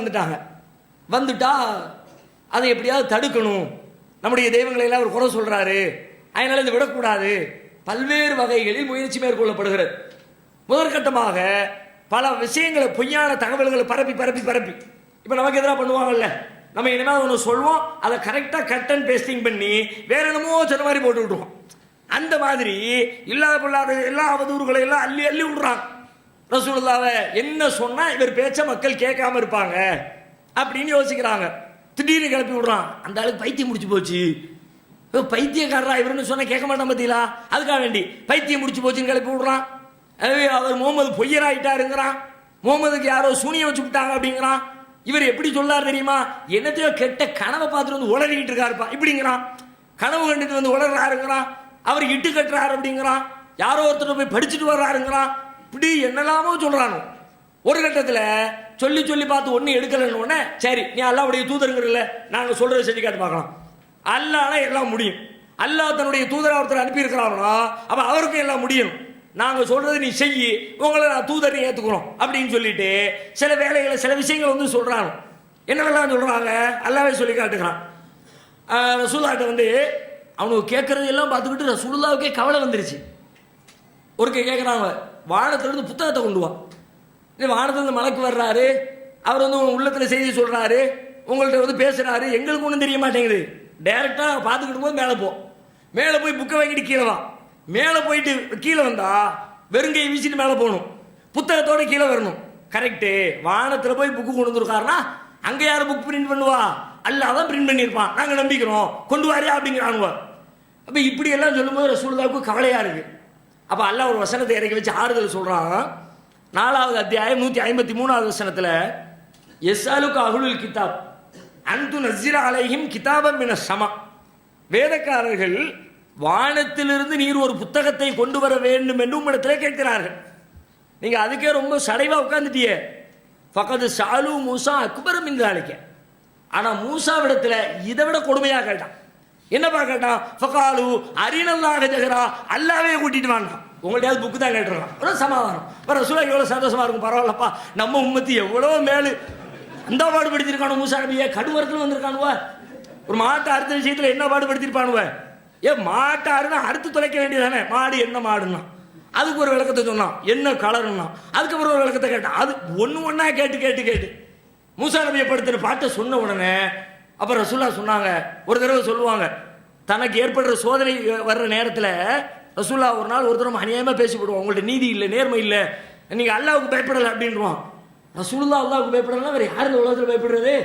Speaker 2: வந்துட்டா அதை எப்படியாவது தடுக்கணும், நம்முடைய தெய்வங்களை எல்லாம் ஒரு குறை சொல்றாரு, அதனால இதை விடக்கூடாது, பல்வேறு வகைகளில் முயற்சி மேற்கொள்ளப்படுகிறது. முதற்கட்டமாக பல விஷயங்களை, பொய்யான தகவல்களை பரப்பி இப்போ நமக்கு எதிராக பண்ணுவாங்கல்ல, நம்ம இனிமேல் ஒன்று சொல்வோம், அதை கரெக்டாக கட் அண்ட் பேஸ்டிங் பண்ணி வேற என்னமோ சொன்ன மாதிரி போட்டு விட்டுருவோம். அந்த மாதிரி இல்லாத பொல்லாத எல்லா அவதூறுகளை எல்லாம் அள்ளி அள்ளி விடுறாங்க. ரசூலுல்லாஹ்வை என்ன சொன்னா இவர் பேச்ச மக்கள் கேட்காம இருப்பாங்க அப்படின்னு யோசிக்கிறாங்க. திடீர்னு கிளப்பி விடுறான், அந்த ஆளுக்கு பைத்தியம் முடிச்சு போச்சு, பைத்தியக்காரரா இவருன்னு சொன்னா கேட்க மாட்டான் பார்த்தீங்களா, அதுக்காக வேண்டி பைத்தியம் முடிச்சு போச்சுன்னு கிளப்பி விடுறான். அவர் முகமது பொய்யராயிட்டாருங்கிறான், முகமதுக்கு யாரோ சூனியம் வச்சு விட்டாங்க அப்படிங்கிறான். இவர் எப்படி சொல்லார் தெரியுமா, என்னத்தையோ கெட்ட கனவை பார்த்துட்டு வந்து உளறிக்கிட்டு இருக்காருப்பா இப்படிங்கிறான். கனவு கண்டுட்டு வந்து உளறாருங்கிறான். அவர் இட்டு கட்டுறாரு அப்படிங்கிறான். யாரோ ஒருத்தர் போய் படிச்சுட்டு வர்றாருங்கிறான். இப்படி என்னெல்லாமோ சொல்றானோ. ஒரு கட்டத்தில் சொல்லி பார்த்து ஒன்னும் எடுக்கலன்னு உடனே சரி நீ அல்லாஹ்வுடைய தூதருங்கிறல்ல, நாங்கள் சொல்றதை செஞ்சு காட்டு பார்க்கலாம். அல்லாஹ்னா எல்லாம் முடியும். அல்லாஹ் தன்னுடைய தூதரை ஒருத்தர் அனுப்பி இருக்கிறாங்கன்னா அப்ப அவருக்கும் எல்லாம் முடியும். நாங்க சொல்றது நீ செய்யி, உங்களை நான் தூதரை ஏத்துக்கிறோம் அப்படின்னு சொல்லிட்டு சில வேலைகளை சில விஷயங்கள் வந்து சொல்றாங்க. என்னவெல்லாம் சொல்றாங்க அல்லாஹ்வே சொல்லி காட்டுகிறான். ரசூலுல்லாஹ்ட்ட வந்து அவனுக்கு கேட்கறது எல்லாம் பார்த்துக்கிட்டு ரசூலுல்லாஹ்வுக்கே கவலை வந்துருச்சு. ஒருக்க கேட்குறாங்க, வானத்திலிருந்து புத்தகத்தை கொண்டு வா. வானத்திலிருந்து மலக்கு வர்றாரு, அவர் வந்து உள்ளத்தில் செய்தி சொல்றாரு, உங்கள்கிட்ட வந்து பேசுறாரு, எங்களுக்கு ஒன்றும் தெரிய மாட்டேங்குது. டைரக்டா பார்த்துக்கிட்டு போது மேலே போய் புக்கை வாங்கிட்டு கீழே வா. மேலே போயிட்டு கீழே வந்தா வெறுங்கையை வீசிட்டு மேலே போகணும், புத்தகத்தோட கீழே வரணும். கரெக்டு. வானத்தில் போய் புக்கு கொண்டு வந்துருக்காருன்னா அங்கே யாரும் புக் பிரிண்ட் பண்ணுவா, அல்லாஹ் தான் பிரிண்ட் பண்ணியிருப்பான், நாங்கள் நம்பிக்கிறோம், கொண்டு வாரியா அப்படிங்கிறானுவா. அப்போ இப்படி எல்லாம் சொல்லும்போது ரசூலுல்லாஹ்வுக்கு கவலையா இருக்கு. அப்போ அல்லாஹ் ஒரு வசனத்தை இறக்கி வச்சு ஆறுதல் சொல்றான். 4வது அத்தியாயம் 153வது வசனத்தில், எஸ்அலுக அஹ்லுல் கிதாப் அன்து நஸ்ஸில அலைஹிம் கிதாபம் மினஸ் ஸமா, வேதக்காரர்கள் வானத்திலிருந்து நீர் ஒரு புத்தகத்தை கொண்டு வர வேண்டும் என்று உம்மிடத்தில் கேட்கிறார்கள். நீங்க அதுக்கே ரொம்ப சடைவா உட்கார்ந்துட்டியே. ஃபகது ஸஅலு மூஸா அக்பர மின் ஸாலிக, ஆனா மூஸாவிடத்தில் இதை விட கொடுமையா கேட்டான். என்னப்பா கேட்டான்? ஃபகாலு அரினல்லாஹ ஜஹரா, அல்லாஹ்வே கூட்டிட்டு வாங்க. உங்கள்கிட்ட புக்கு தான் கேட்டுருக்கான். ஒரு சமாதானம். ரசூலுல்லாஹ் எவ்வளவு சந்தோஷமா இருக்கும். பரவாயில்லப்பா, நம்ம உம்மத்தி எவ்வளவு மேலு அந்த பாடுபடுத்திருக்கானு. மூஸா நபியை கடுவரத்தில் வந்திருக்கானுவ. ஒரு மாட்டை அறுத்த விஷயத்துல என்ன பாடுபடுத்திருப்பானுவ. மாட்டை அறுனா அறுத்து தொலைக்க வேண்டியதானே. மாடு என்ன மாடுன்னா அதுக்கு ஒரு விளக்கத்தை சொன்னான், என்ன கலருன்னா அதுக்கப்புறம் ஒரு விளக்கத்தை கேட்டான். அது ஒன்னா கேட்டு மூஸா நபியை படுத்துற பாட்டை சொன்ன உடனே அப்புறம் ரசூலுல்லாஹ் சொன்னாங்க. ஒரு தடவை சொல்லுவாங்க, தனக்கு ஏற்படுற சோதனை வர்ற நேரத்தில் ரசூலுல்லாஹ் ஒரு நாள் ஒரு தடவை அநியாயமாக பேசி போடுவோம், உங்கள்ட்ட நீதி இல்லை, நேர்மை இல்லை, நீங்க அல்லாஹ்வுக்கு பயப்படலை அப்படின்வான். ரசூலுல்லாஹ் அல்லாஹ்வுக்கு பயப்படலாம், வேற யார் இந்த உலகத்தில் பயப்படுறது?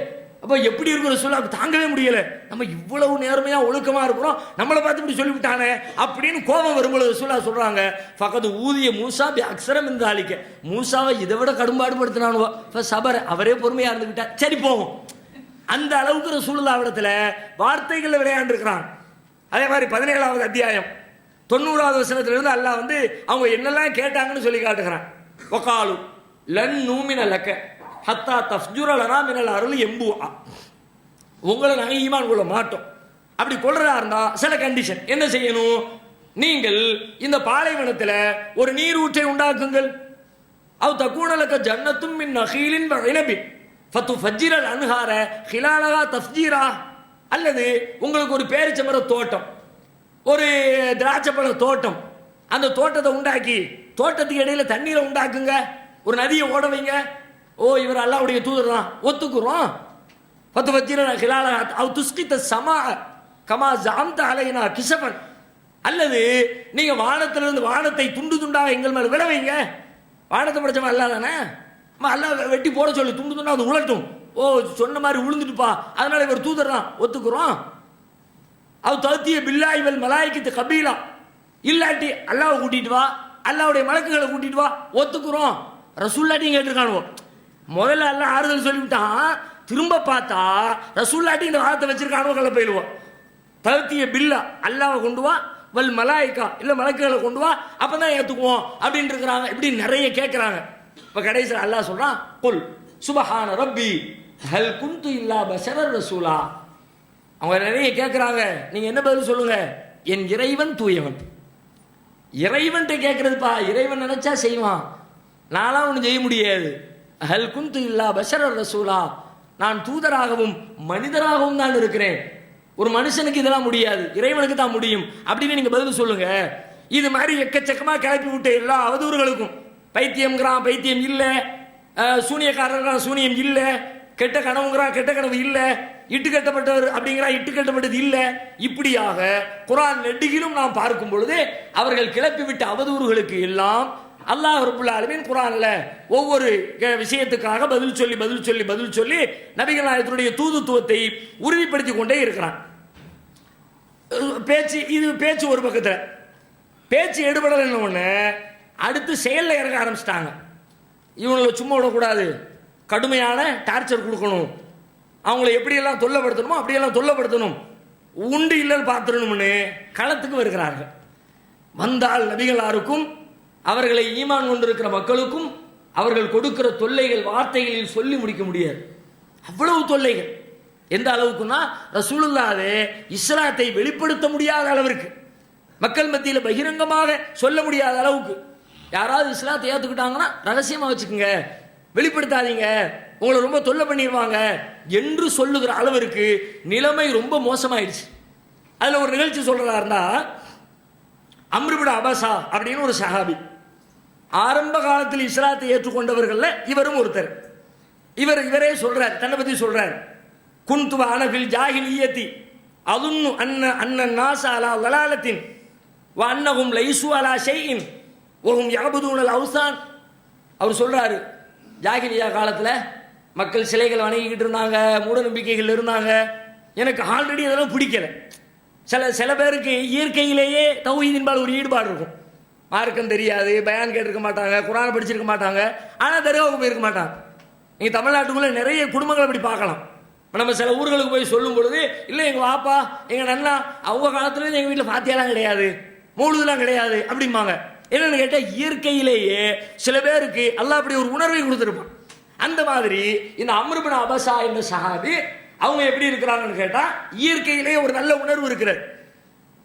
Speaker 2: அப்போ எப்படி இருக்கும் ரசூலுல்லாஹ்வுக்கு தாங்கவே முடியல. நம்ம இவ்வளவு நேர்மையா ஒழுக்கமா இருக்கிறோம், நம்மளை பார்த்து இப்படி சொல்லிவிட்டானே அப்படின்னு கோபம் வரும்போது ரசூலுல்லாஹ் சொல்றாங்க, ஃபகது ஊதிய மூஸா பி அக்ஸர மின் ஸாலிக, மூஸாவை இதை விட கடும்பாடுபடுத்தினானுவோ சபர, அவரே பொறுமையா இருந்துக்கிட்டார். சரி போவோம். அந்த அளவுக்கு ரசூலுல்லாஹ்விடத்தில் வார்த்தைகள் விளையாண்டு இருக்கிறான். அதே மாதிரி 17வது அத்தியாயம் 90வது வசனத்திலிருந்து அல்லாஹ் வந்து அவங்க என்னெல்லாம் கேட்டாங்கன்னு சொல்லி காட்டுகிறான். வகாலு லன் நூமின லக்க ஹத்தா தஃப்ஜுர லனா மினல் அருளி எம்புஆ, உங்களை நாங்கள் ஈமான் கொள்ள மாட்டோம். அப்படி கொள்றதா இருந்தா சில கண்டிஷன் என்ன செய்யணும், நீங்கள் இந்த பாலைவனத்தில் ஒரு நீரூற்றை உண்டாக்குங்கள். அவ் தக்கூனலக்க ஜன்னத்தும் மின் நஹீலின் வ இனபின் ஃபத்துஃபஜ்ஜிரல் அன்ஹார ஹிலாலஹா தஃப்ஜீரா, அல்லது உங்களுக்கு ஒரு பேரிச்சமர தோட்டம், ஒரு திராட்சைப்பழ தோட்டம், அந்த தோட்டத்தை உண்டாக்கி தோட்டத்துக்கு இடையில தண்ணீரை உண்டாக்குங்க, ஒரு நதியை ஓட வைங்க. ஓ இவர் அல்லாஹ்வுடைய தூதர் தான், ஒத்துக்குறோம். ஃபத்துஃபஜ்ஜிரல் ஹிலாலஹா அவ் துஸ்கித ஸமா கமா ஜஅம்த அலைனா கிஸபன், அல்லது நீங்க வானத்திலிருந்து வானத்தை துண்டு துண்டாக எங்கள் மேல விழ வைங்க. வானத்தை படைச்சவன் அல்லாஹ் தானே, அல்லாஹ் வெட்டி போட சொல்லி துண்டு துண்டா அது உழட்டும். ஓ சொன்ன மாதிரி உளுந்துட்டுப்பா, அதனால இவர் தூதர் தான், ஒத்துக்குறோம். அவ் தத்திய பில்லாஹி வல் மலாயிகத்து கபீலா, இல்லாட்டி அல்லாஹ்வை கூட்டிட்டு வா, அல்லாஹ்வுடைய மலக்குகளை கூட்டிட்டு வா, ஒத்துக்குறோம். ரசூல்லாட்டியும் கேட்டிருக்கானுவோ. முதல்ல அல்லாஹ் ஆறுதல் சொல்லிவிட்டான், திரும்ப பார்த்தா ரசூல்லாட்டி இந்த வார்த்தை வச்சிருக்கானோ கள்ள போயிடுவோம். தகுத்திய பில்லா அல்லாஹ்வை கொண்டு வா, வல் மலாய்க்கா இல்லை மலக்குகளை கொண்டு வா, அப்பதான் ஏற்றுக்குவோம் அப்படின்னு இருக்கிறாங்க. இப்படி நிறைய கேட்குறாங்க. இப்போ கடைசியில் அல்லாஹ் சொல்றான், குல் சுபஹான ரப்பி ஹல் குந்து இல்லா பஷரர் ரசூலா. அவங்க நிறைய கேட்குறாங்க, நீங்க என்ன பதில் சொல்லுங்க? என் இறைவன் தூயவன். இறைவன்கிட்ட கேட்கறதுப்பா, இறைவன் நினைச்சா செய்வான், நான்லாம் ஒன்றும் செய்ய முடியாது. ஹல் குந்து இல்லா பஷரர் ரசூலா, நான் தூதராகவும் மனிதராகவும் தான் இருக்கிறேன். ஒரு மனுஷனுக்கு இதெல்லாம் முடியாது, இறைவனுக்கு தான் முடியும் அப்படின்னு நீங்க பதில் சொல்லுங்க. இது மாதிரி எக்கச்சக்கமா கிளப்பி விட்டு எல்லா அவதூறுகளுக்கும், பைத்தியம்ங்கிறான் பைத்தியம் இல்லை, சூனியக்காரங்கிறான் சூனியம் இல்லை, கெட்ட கனவுங்கிறான் கெட்ட கனவு இல்லை, இட்டு கட்டப்பட்டவர் அப்படிங்கிறான் இட்டு கட்டப்பட்டது இல்லை, இப்படியாக குர்ஆன் நெடுகிலும் நாம் பார்க்கும் பொழுது அவர்கள் கிளப்பி விட்ட அவதூறுகளுக்கு எல்லாம் அல்லாஹ் ரப்புல் ஆலமீன் குர்ஆன்ல ஒவ்வொரு விஷயத்துக்காக பதில் சொல்லி பதில் சொல்லி பதில் சொல்லி நபிகள் நாயகத்துடைய தூதுத்துவத்தை உறுதிப்படுத்தி கொண்டே இருக்கிறான். பேச்சு ஒரு பக்கத்தில், பேச்சு எடுபடலைன்னு ஒன்று அடுத்து செயலில் இறங்க ஆரம்பிச்சிட்டாங்க. இவங்களை சும்மா விடக்கூடாது, கடுமையான டார்ச்சர் கொடுக்கணும், அவங்கள எப்படியெல்லாம் தொல்லப்படுத்தணுமோ அப்படியெல்லாம் தொல்லப்படுத்தணும், உண்டு இல்லைன்னு பார்த்துடணும்னு களத்துக்கு வருகிறார்கள். வந்தால் நபிகளாருக்கும் அவர்களை ஈமான் கொண்டிருக்கிற மக்களுக்கும் அவர்கள் கொடுக்கிற தொல்லைகள் வார்த்தைகளில் சொல்லி முடிக்க முடியாது. அவ்வளவு தொல்லைகள். எந்த அளவுக்குன்னா ரசூலுல்லாஹ்வே இஸ்லாத்தை வெளிப்படுத்த முடியாத அளவிற்கு, மக்கள் மத்தியில் பகிரங்கமாக சொல்ல முடியாத அளவுக்கு. யாராவது இஸ்லாத்தை ஏற்றுக்கிட்டாங்கன்னா ரகசியமா வச்சுக்கோங்க, வெளிப்படுத்தாதீங்க, உங்களை ரொம்ப தொல்லை பண்ணிடுவாங்க என்று சொல்லுகிற அளவிற்கு நிலைமை ரொம்ப மோசமாயிடுச்சு. அதில் ஒரு நிகழ்ச்சி சொல்றதா இருந்தா, அம்ர் இப்னு அபஸா அப்படின்னு ஒரு சஹாபி, ஆரம்ப காலத்தில் இஸ்லாத்தை ஏற்றுக்கொண்டவர்கள்ல இவரும் ஒருத்தர். இவரே சொல்றார், தன்னை பத்தி சொல்றார், குன்து அன ஃபில் ஜாஹிலிய்யத்தி அதுன்னு அன்ன நாஸ அலா வலாலத்தின் வ அன்னஹும் லைஸு அலா ஷைஇன் வஹும் யஅபுதூனல் அவ்சான். அவர் சொல்றாரு, ஜாஹிலியா காலத்தில் மக்கள் சிலைகள் வணங்கிக்கிட்டு இருந்தாங்க, மூட நம்பிக்கைகள் இருந்தாங்க, எனக்கு ஆல்ரெடி அதெல்லாம் பிடிக்கல. சில பேருக்கு இயற்கையிலேயே தௌஹீதின்பால் ஒரு ஈடுபாடு இருக்கும், மார்க்கம் தெரியாது, பயான் கேட்டிருக்க மாட்டாங்க, குர்ஆன் படிச்சிருக்க மாட்டாங்க, ஆனால் தர்காவுக்கு போயிருக்க மாட்டாங்க. நீங்கள் தமிழ்நாட்டுக்குள்ளே நிறைய குடும்பங்கள் அப்படி பார்க்கலாம். நம்ம சில ஊர்களுக்கு போய் சொல்லும் பொழுது, இல்லை எங்கள் வாப்பா எங்கள் நன்னா அவங்க காலத்துலேருந்து எங்கள் வீட்டில் ஃபாத்தியாலாம் கிடையாது, மௌலூதுலாம் கிடையாது அப்படிம்பாங்க. என்னன்னு கேட்டால் இயற்கையிலேயே சில பேருக்கு அல்லாஹ் அப்படி ஒரு உணர்வை கொடுத்துருப்பான். அந்த மாதிரி இந்த அம்ர் இப்னு அபஸா என்ற சஹாபி அவங்க எப்படி இருக்கிறாங்கன்னு கேட்டால், இயற்கையிலேயே ஒரு நல்ல உணர்வு இருக்கிறது,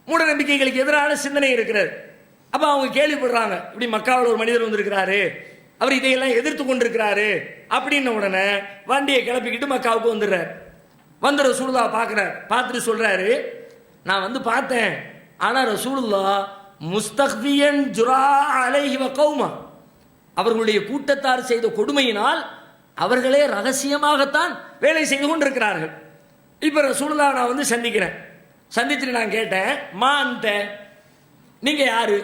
Speaker 2: மூட நம்பிக்கைகளுக்கு எதிரான சிந்தனை இருக்கிறது. அப்போ அவங்க கேள்விப்படுறாங்க, இப்படி மக்காவில் ஒரு மனிதர் வந்திருக்கிறாரு, அவர் இதையெல்லாம் எதிர்த்து கொண்டிருக்கிறாரு அப்படின்ன உடனே வண்டியை கிளப்பிக்கிட்டு மக்காவுக்கு வந்துடுறார். வந்து ரசூலுல்லாஹ் பார்க்குறார், பார்த்துட்டு சொல்றாரு, நான் வந்து பார்த்தேன், ஆனால் ரசூலுல்லாஹ் முஸ்தக்பியன் ஜுரா அலைஹி வ கௌமா, அவர்களுடைய கூட்டத்தார் செய்த கொடுமையினால் அவர்களே ரகசியமாகத்தான் வேலை செய்து கொண்டிருக்கிறார்கள். இப்போ ரசூலுல்லாஹ் நான் வந்து சந்திக்கிறேன், சந்திச்சுட்டு நான் கேட்டேன், மா அந்த நீங்க யாரு?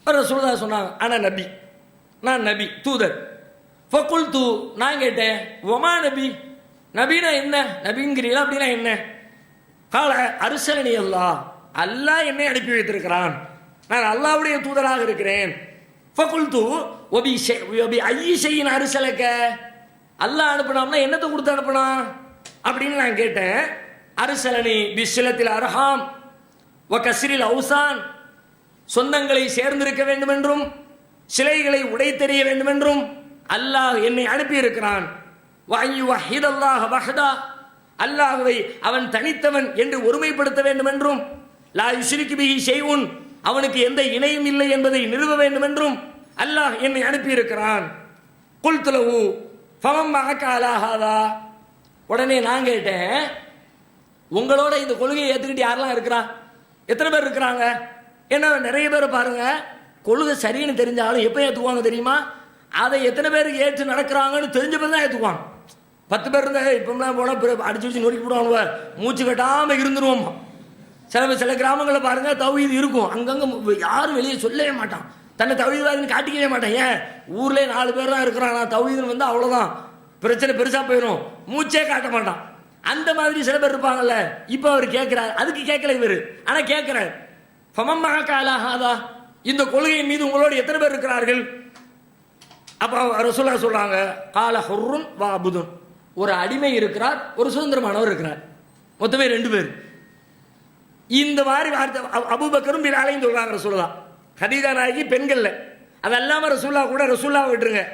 Speaker 2: ரசூலுல்லாஹ் சொன்னாங்க, ஆனா நபி, நான் நபி தூதர். ஃபகுல்து, நான் கேட்டேன், ஒமா நபி, நபினா என்ன, நபிங்கிறீங்களா அப்படின்னா என்ன? கால அர்சலனி அல்லாஹ், அல்லாஹ் என்னை அனுப்பி வைத்திருக்கிறான், நான் அல்லாஹ்வுடைய தூதராக இருக்கிறேன். ஃபகுல்து ஒபி ஐயி ஷைஇன் அர்சலக, அல்லாஹ் அனுப்பினாம்னா என்னத்தை கொடுத்து அனுப்பினான் அப்படின்னு நான் கேட்டேன். அர்சலனி பிஸ்ஸிலத்தில் அர்ஹாம் வ கஸ்ரில் அவ்சான், சொந்தங்களை சேர்ந்திருக்க வேண்டும் என்றும் சிலைகளை உடைத்தெறிய வேண்டும் என்றும் அல்லாஹ் என்னை அனுப்பி இருக்கிறான். அல்லாஹ்வை அவன் தனித்தவன் என்று ஒருமைப்படுத்த வேண்டும் என்றும், லா யுஷ்ரிகு பிஹி ஷைஉன், அவனுக்கு எந்த இணையும் இல்லை என்பதை நிறுவ வேண்டும் என்றும் அல்லாஹ் என்னை அனுப்பி இருக்கிறான். குல்து லஹு ஃபமன் மஅக அலா ஹாதா, உடனே நான் கேட்டேன், உங்களோட இந்த கொள்கையை ஏற்றுக்கிட்டு யாரெல்லாம் இருக்கிறா, எத்தனை பேர் இருக்கிறாங்க? ஏன்னா நிறைய பேர் பாருங்க, கொள்கை சரின்னு தெரிஞ்சாலும் எப்போ ஏற்றுக்குவாங்க தெரியுமா? அதை எத்தனை பேருக்கு ஏற்று நடக்கிறாங்கன்னு தெரிஞ்ச பேர் தான் ஏற்றுக்குவாங்க. 10 பேர் இருந்தால் இப்போலாம் போனால் அடிச்சு வச்சு நொறுக்கி போடுவாங்க, மூச்சு கட்டாமல் இருந்துருவோம். சில கிராமங்களில் பாருங்க தௌஹீது இருக்கும், அங்கங்கே யாரும் வெளியே சொல்லவே மாட்டான், தன்னை தௌஹீத்வாதின்னு காட்டிக்கவே மாட்டான். ஏன், ஊர்லேயே 4 பேர் தான் இருக்கிறான், நான் தௌஹீதுன்னு வந்து அவ்வளோதான் பிரச்சனை பெருசாக போயிடும், மூச்சே காட்ட மாட்டான். அந்த மாதிரி சில பேர் இருப்பாங்கல்ல. இப்போ அவர் கேட்குறாரு, அதுக்கு கேட்கல இவர், ஆனால் கேட்குறாரு. ஃபமம்மஹக அலா ஹாதா, இந்த கொள்கையின் மீது உங்களோடு எத்தனை பேர் இருக்கிறார்கள்? அப்போ ரசூலுல்லாஹ் சொல்றாங்க, கால ஹுர்ருன் வ அபுதுன், ஒரு அடிமை இருக்கிறார், ஒரு சுதந்திரமானவர் இருக்கிறார், மொத்தமே 2 பேர். இந்த மாதிரி வார்த்தை அபூபக்கரும் பிலாலையும் சொல்றாங்க ரசூலுல்லாஹ். ஹதீஜா நாயகி பெண்கள்ல, அது அல்லாம ரசூலுல்லாஹ் கூட ரசூலுல்லாஹ் விட்டுருங்க,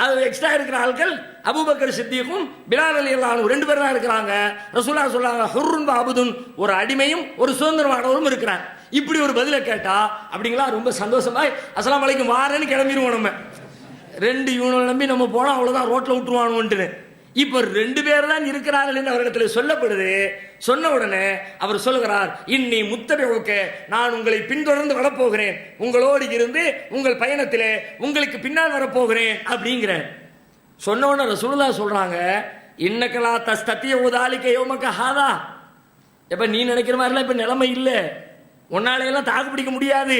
Speaker 2: அது எக்ஸ்ட்ரா இருக்கிற ஆட்கள் அபூபக்கர் சித்திக்கும் பிலால் ரலியல்லாஹு அன்ஹு 2 பேர் தான் இருக்கிறாங்க. ரசூலுல்லாஹ் சொல்றாங்க, ஹுர்ருன் வ அபுதுன், ஒரு அடிமையும் ஒரு சுதந்திரமானவரும் இருக்கிறார். இப்படி ஒரு பதிலை கேட்டா அப்படிங்களா ரொம்ப சந்தோஷமாய் அஸ்ஸலாமு அலைக்கும் வாரேன்னு கிளம்பிடுவோம். நம்ம 2 யூனியன் நம்பி நம்ம போனால் அவ்வளோதான், ரோட்டில் விட்டுருவானுன்ட்டு. இப்போ 2 பேர் தான் இருக்கிறார்கள் என்று அவரிடத்தில் சொல்லப்படுது. சொன்ன உடனே அவர் சொல்லுகிறார், இன்னி முத்தபிஉக்க, நான் உங்களை பின்தொடர்ந்து வரப்போகிறேன், உங்களோடு இருந்து உங்கள் பயணத்திலே உங்களுக்கு பின்னால் வரப்போகிறேன் அப்படிங்கிற. சொன்ன உடனே ரசூலுல்லாஹ் சொல்றாங்க, இன்னக்கலா தஸ்தத்திய உதாலிக்க யௌமக ஹாதா, எப்ப நீ நினைக்கிற மாதிரிலாம் இப்போ நிலைமை இல்லை, உன்னாலையெல்லாம் தாக்கு பிடிக்க முடியாது.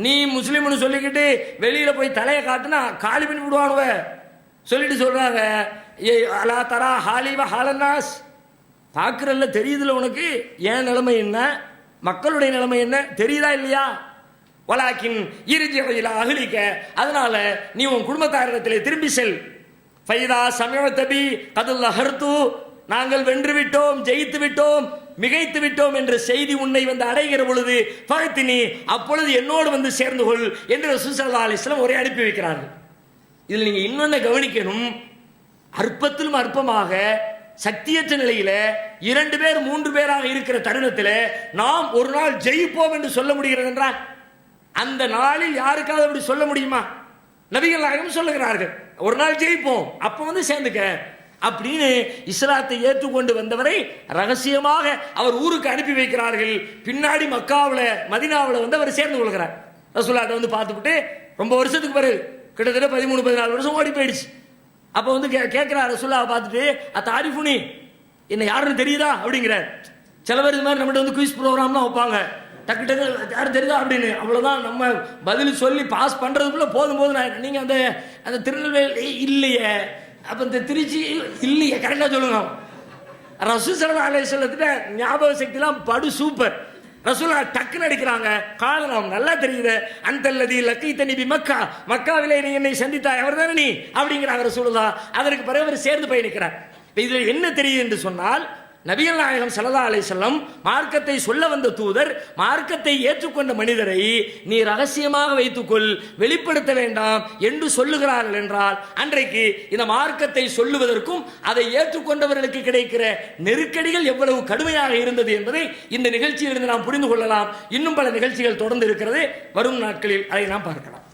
Speaker 2: நீ முஸ்லீம்னு சொல்லிக்கிட்டு வெளியில போய் தலையை காட்டுனா காலி பண்ணி விடுவானுவ சொல்லிட்டு சொல்றாங்க, அலா தரா ஹாலிவ ஹாலன்னாஸ், பார்க்குறல்ல தெரியுதுல உனக்கு ஏன் நிலைமை என்ன, மக்களுடைய நிலைமை என்ன தெரியுதா இல்லையா? வலாக்கின் இறுதி அகலிக்க, அதனால நீ உன் குடும்பத்தாரிடத்திலே திரும்பி செல். ஃபைதா சமயத்தபி கதுல்ல ஹர்து, நாங்கள் வென்று விட்டோம், ஜெயித்து விட்டோம், மிகைத்து விட்டோம் என்ற செய்தி உன்னை வந்து அடைகிற பொழுது ஃபகத்தினி, அப்பொழுது என்னோடு வந்து சேர்ந்து கொள் என்று ரசூல் ஸல்லல்லாஹு அலைஹி வஸல்லம் ஒரே அனுப்பி வைக்கிறார்கள். இதில் நீங்க இன்னொன்னு கவனிக்கணும், அற்பத்திலும் அற்பமாக சக்தியற்ற நிலையில 2 பேர் 3 பேராக இருக்கிற தருணத்தில் நாம் ஒரு நாள் ஜெயிப்போம் என்று சொல்ல முடிகிறது என்றால், அந்த நாளில் யாருக்காவது அப்படி சொல்ல முடியுமா? நபிகள் நாயகம் சொல்லுகிறார்கள், ஒரு நாள் ஜெயிப்போம், அப்ப வந்து சேர்ந்துக்க அப்படின்னு. இஸ்லாத்தை ஏற்றுக்கொண்டு வந்தவரை ரகசியமாக அவர் ஊருக்கு அனுப்பி வைக்கிறார்கள். பின்னாடி மக்காவில் மதீனாவில் வந்து அவர் சேர்ந்து கொள்கிறார். ரசூலுல்லாஹ் வந்து பார்த்துவிட்டு ரொம்ப வருஷத்துக்கு பிறகு, கிட்டத்தட்ட 13-14 வருஷம் ஓடி போயிடுச்சு. அப்போ வந்து கேட்கிறார் ரசூலுல்லாஹ் பார்த்துட்டு, அத்தாரிஃபுனி, என்ன யாருன்னு தெரியுதா அப்படிங்கிறார். சில பேர் இது மாதிரி நம்மகிட்ட வந்து குயிஸ் ப்ரோக்ராம்லாம் வைப்பாங்க, டக்கு டக்கு யாரும் தெரியுதா அப்படின்னு. அவ்வளோதான், நம்ம பதில் சொல்லி பாஸ் பண்ணுறதுக்குள்ள போதும் போதும். நீங்கள் அந்த திருநெல்வேலி இல்லையே, அப்போ இந்த திருச்சி இல்லையே, கரெக்டாக சொல்லுங்க. ரசூல் ஸல்லல்லாஹு அலைஹி வஸல்லம் ஞாபக சக்திலாம் படு சூப்பர். ரசூலுல்லாஹ் டக்குன்னு அடிக்கிறாங்க, காலம் நல்லா தெரியுது, அந்தல்லதி லக்கீதனி பி மக்கா, மக்காவிலே நீ என்னை சந்தித்தாய், அவர் தானே நீ அப்படிங்கிறாங்க ரசூலுல்லாஹ். அதற்கு பிறகு அவர் சேர்ந்து பயணிக்கிறார். இதில் என்ன தெரியுது என்று சொன்னால், நபிகள் நாயகம் ஸல்லல்லாஹு அலைஹி வஸல்லம் மார்க்கத்தை சொல்ல வந்த தூதர், மார்க்கத்தை ஏற்றுக்கொண்ட மனிதரை நீ ரகசியமாக வைத்துக்கொள், வெளிப்படுத்த வேண்டாம் என்று சொல்லுகிறார்கள் என்றால், அன்றைக்கு இந்த மார்க்கத்தை சொல்லுவதற்கும் அதை ஏற்றுக்கொண்டவர்களுக்கு கிடைக்கிற நெருக்கடிகள் எவ்வளவு கடுமையாக இருந்தது என்பதை இந்த நிகழ்ச்சியிலிருந்து நாம் புரிந்து கொள்ளலாம். இன்னும் பல நிகழ்ச்சிகள் தொடர்ந்து இருக்கிறது, வரும் நாட்களில் அதை நாம் பார்க்கலாம்.